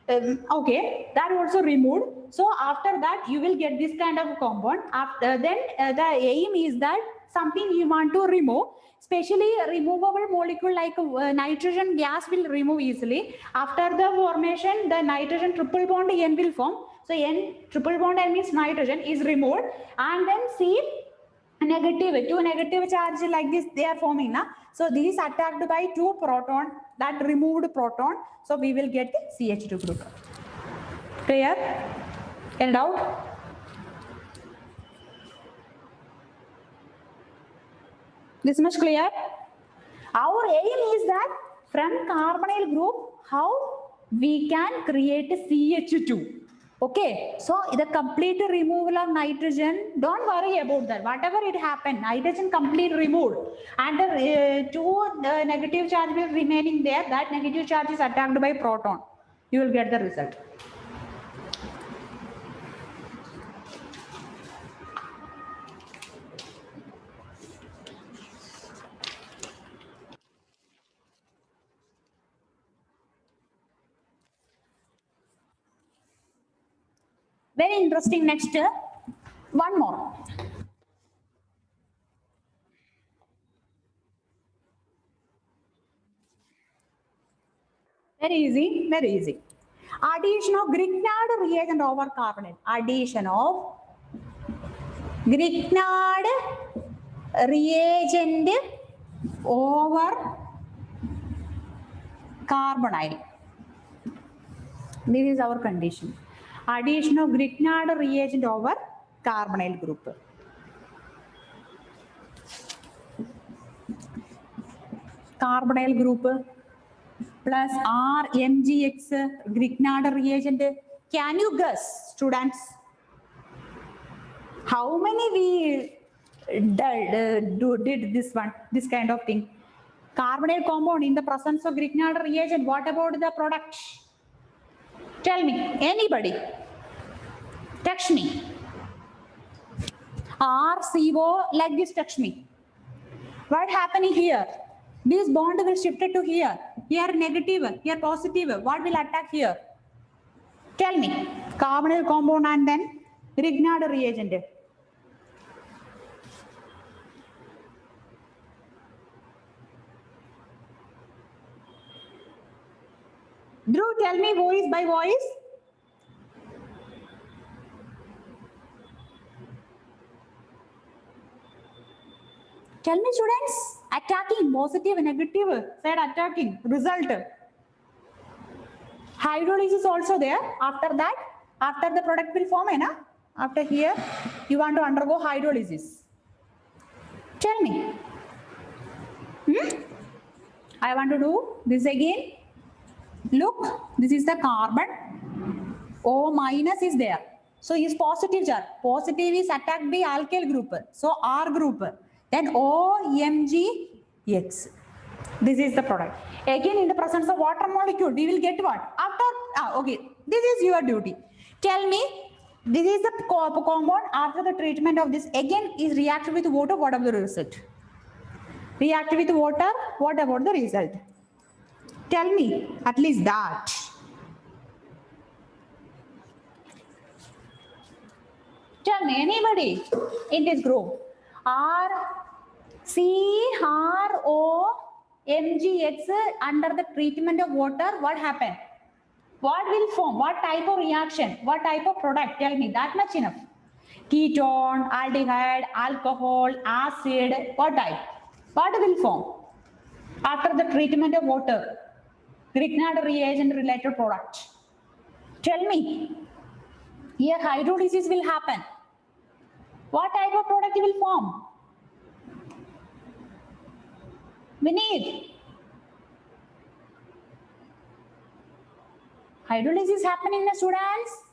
Speaker 1: Okay, that also removed. So after that, you will get this kind of compound. After then, the aim is that something you want to remove, especially removable molecule like nitrogen gas will remove easily. After the formation, the nitrogen triple bond N will form. So N triple bond N means nitrogen is removed, and then C negative, two negative charge like this they are forming now. So this is attacked by two proton, that removed proton. So we will get CH2 group. Clear? Any doubt? This much clear? Our aim is that from carbonyl group, how we can create CH2. Okay, so the complete removal of nitrogen, don't worry about that. Whatever it happened, nitrogen complete removed, and the two negative charge will remaining there. That negative charge is attacked by proton. You will get the result. Very interesting. Next, one more. Very easy, very easy. Addition of Grignard reagent over carbonate. Addition of Grignard reagent over carbonyl. This is our condition. Addition of Grignard reagent over carbonyl group. Carbonyl group plus RMGX Grignard reagent. Can you guess, students? How many we did this kind of thing? Carbonyl compound in the presence of Grignard reagent. What about the product? Tell me, anybody. Touch me. RCO like this, touch me. What happening here? This bond will shift to here. Here negative, here positive. What will attack here? Tell me. Carbonyl compound and then Grignard reagent. Drew, tell me voice by voice. Tell me, students. Attacking, positive, negative, said attacking, result. Hydrolysis also there. After that, after the product will form, na? After here, you want to undergo hydrolysis. Tell me. I want to do this again. Look, this is the carbon. O minus is there. So is positive charge. Positive is attacked by alkyl group. So R group. Then OMgX. This is the product. Again, in the presence of water molecule, we will get what? After, okay, this is your duty. Tell me, this is the compound after the treatment of this. Again, is reacted with water. What about the result? React with water. What about the result? Tell me at least that. Tell me, anybody in this group. CROMgX under the treatment of water, what happened? What will form? What type of reaction? What type of product? Tell me, that much enough. Ketone, aldehyde, alcohol, acid, what type? What will form after the treatment of water? Grignard reagent related product. Tell me. Here hydrolysis will happen. What type of product will form? We need. Hydrolysis happening in the students?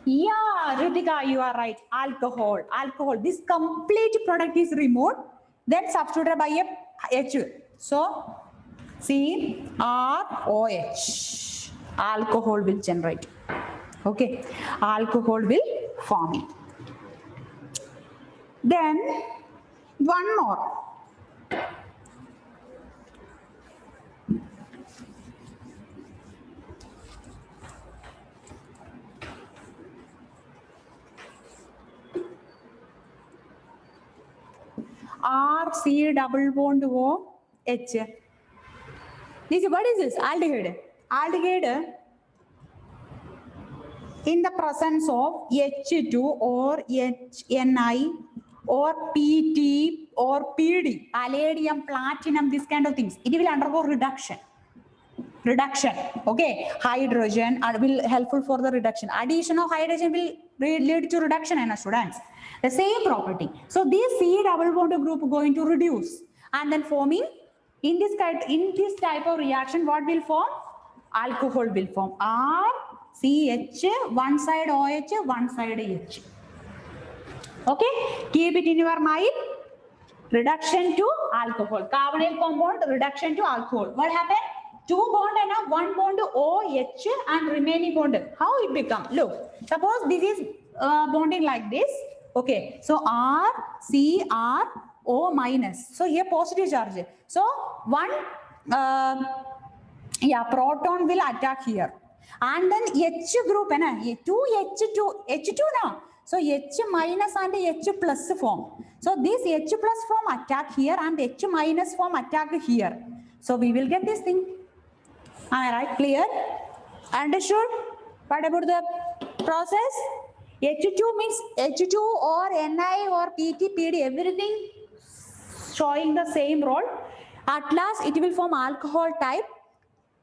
Speaker 1: Yeah, Ritika, you are right. Alcohol. Alcohol. This complete product is removed, then substituted by a H. So, CrOH. Alcohol will generate. Okay. Alcohol will form it. Then, one more. R C double bond O H. This what is this? Aldehyde. Aldehyde in the presence of H2 or HNI or PT or PD, palladium, platinum, this kind of things, it will undergo reduction. Okay, hydrogen will helpful for the reduction. Addition of hydrogen will lead to reduction in students. The same property. So this C double bond group going to reduce and then forming in this type of reaction, what will form? Alcohol will form. R CH, one side OH, one side H. Okay, keep it in your mind. Reduction to alcohol. Carbonyl compound, reduction to alcohol. What happened? Two bond and one bond OH and remaining bond. How it become? Look, suppose this is bonding like this. Okay, so R, C, R, O minus. So here positive charge. So one proton will attack here. And then H group, 2H2 now. So H minus and H plus form. So this H plus form attack here and H minus form attack here. So we will get this thing. Am I right? Clear? Understood? What about the process? H2 means H2 or Ni or PT, PD, everything showing the same role. At last, it will form alcohol type.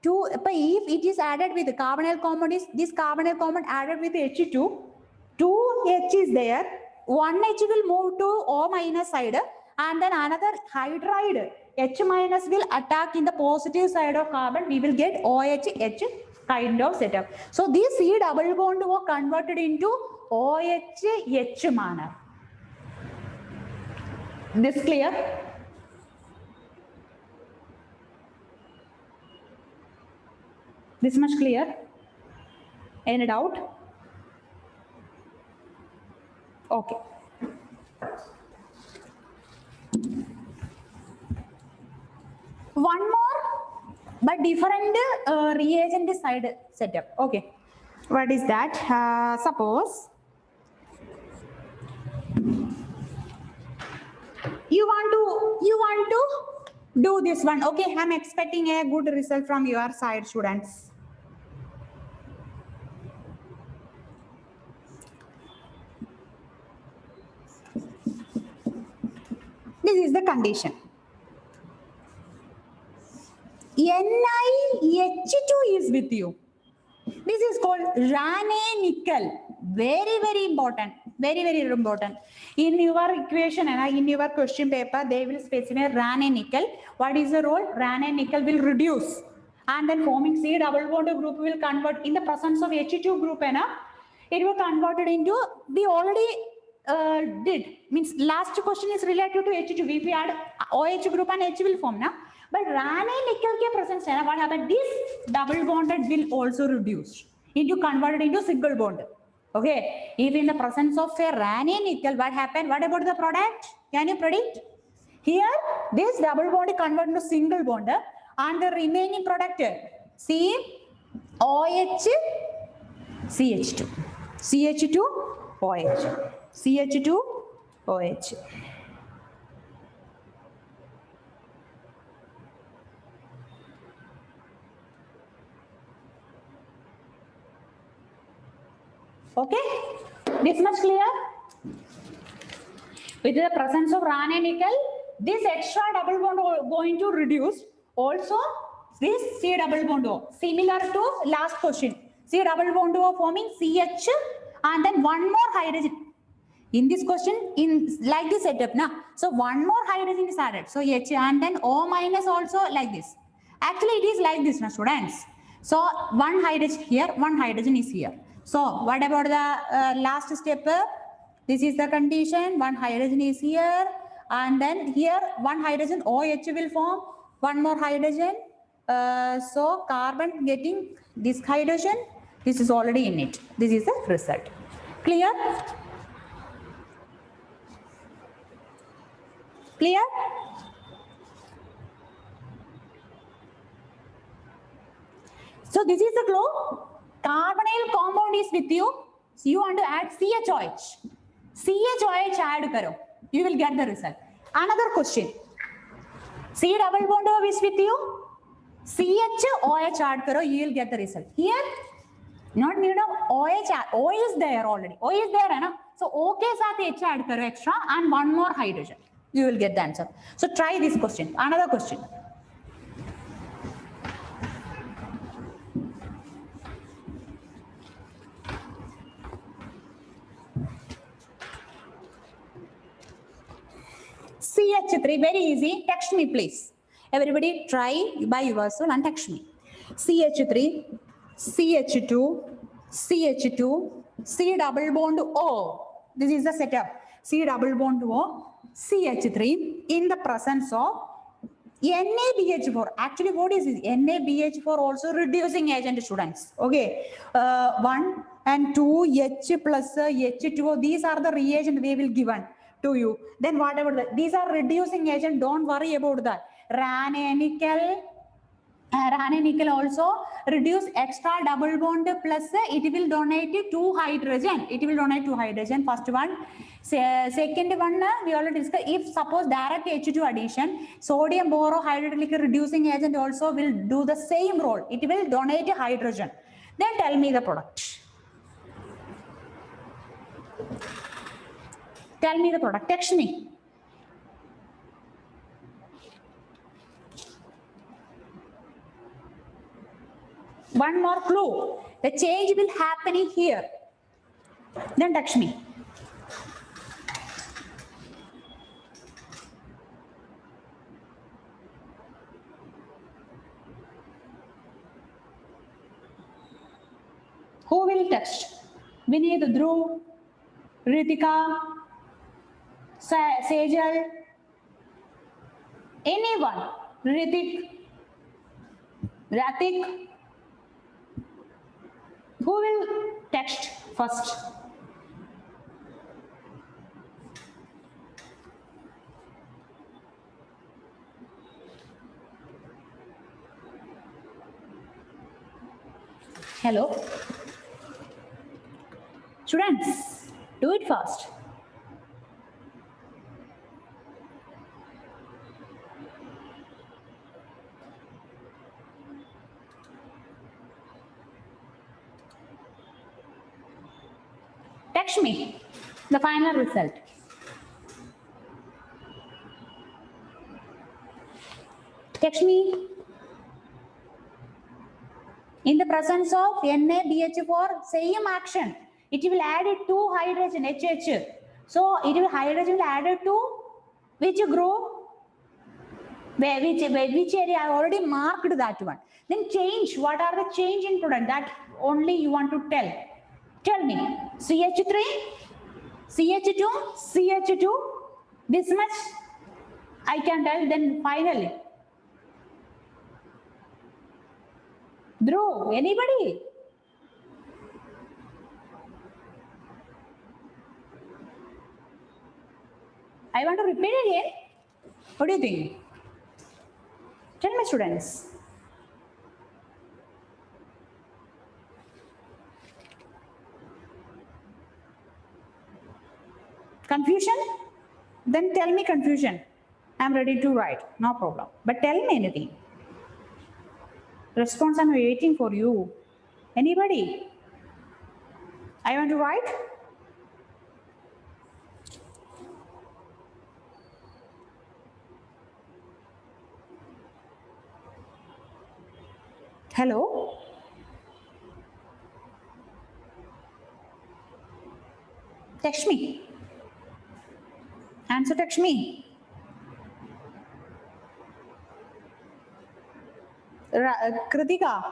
Speaker 1: If it is added with the carbonyl compound, this carbonyl compound added with H2, 2H is there, 1H will move to O minus side and then another hydride H minus will attack in the positive side of carbon. We will get OH H kind of setup. So this C double bond was converted into OH H manner. This clear? This much clear? Any doubt? Okay. One more, but different reagent side setup. Okay. What is that? Suppose you want to do this one. Okay, I'm expecting a good result from your side, students. This is the condition. NiH2 is with you. This is called Raney nickel. Very, very important. Very, very important. In your equation and in your question paper, they will specify Raney nickel. What is the role? Raney nickel will reduce. And then forming C double bond group will convert in the presence of H2 group. It will converted into, we already did. Means last question is related to H2. If we add OH group and H will form now. But Raney nickel ke presence, what happened? This double bonded will also reduce into converted into single bond. Okay. If in the presence of a Raney nickel, what happened? What about the product? Can you predict? Here, this double bond converted into single bond, and the remaining product C OH CH2, CH2 OH, CH2 OH. Okay, this much clear? With the presence of Raney nickel, this extra double bond going to reduce. Also, this C double bond O, similar to last question. C double bond O forming CH and then one more hydrogen. In this question, in like this setup, na. So one more hydrogen is added. So H and then O minus also like this. Actually, it is like this, na, students. So one hydrogen here, one hydrogen is here. So what about the last step? This is the condition. One hydrogen is here, and then here one hydrogen OH will form. One more hydrogen. So carbon getting this hydrogen. This is already in it. This is the result. Clear? Clear? So this is the glow. Carbonyl compound is with you. So you want to add CHOH. CHOH add karo. You will get the result. Another question. C double bond is with you. CH OH add karo, you will get the result. Here, not need of OH. O is there already. O is there, hai na? So O ke saath H add karo extra and one more hydrogen. You will get the answer. So try this question. Another question. CH3, very easy. Text me, please. Everybody try by yourself and text me. CH3, CH2, CH2, C double bond O. This is the setup. C double bond O, CH3 in the presence of NaBH4. Actually, what is this? NaBH4 also reducing agent, students. Okay. 1 and 2, H plus H2O. These are the reagent they will given to you. Then whatever these are reducing agent. Don't worry about that. Rananical also reduce extra double bond plus it will donate 2 hydrogen. It will donate 2 hydrogen. First one. Second one we already discussed. If suppose direct H2 addition, sodium borohydroxide reducing agent also will do the same role. It will donate hydrogen. Then tell me the product. Tell me the product. Text me. One more clue. The change will happen here. Then text me. Who will text? Vineet, Dhruv, Ritika, Sejal, anyone? Ritik, Ratik. Who will text first? Hello? Students, do it fast. Text me the final result. Text me. In the presence of NaBH4, same action. It will add it to hydrogen, HH. So it will hydrogen will add it to which group? Which area? I already marked that one. Then change. What are the change in product? That only you want to tell. Tell me. CH3, CH2, CH2. This much I can tell. Then finally. Dhruv, anybody? I want to repeat it here. What do you think? Tell me, students. Confusion? Then tell me confusion. I'm ready to write. No problem. But tell me anything. Response, I'm waiting for you. Anybody? I want to write. Hello? Text me. Answer, text me. Kritika.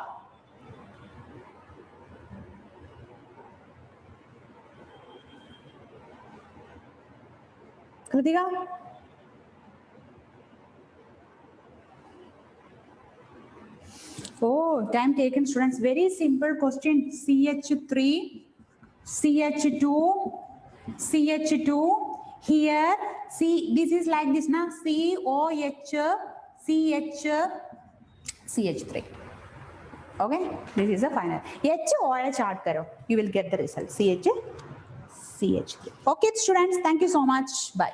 Speaker 1: Kritika? Oh, time taken, students. Very simple question. CH3, CH2, CH2. Here, see, this is like this now. COH, CH, CH3. Okay, this is the final. HOH add karo. You will get the result. CH, CH3. Okay, students. Thank you so much. Bye.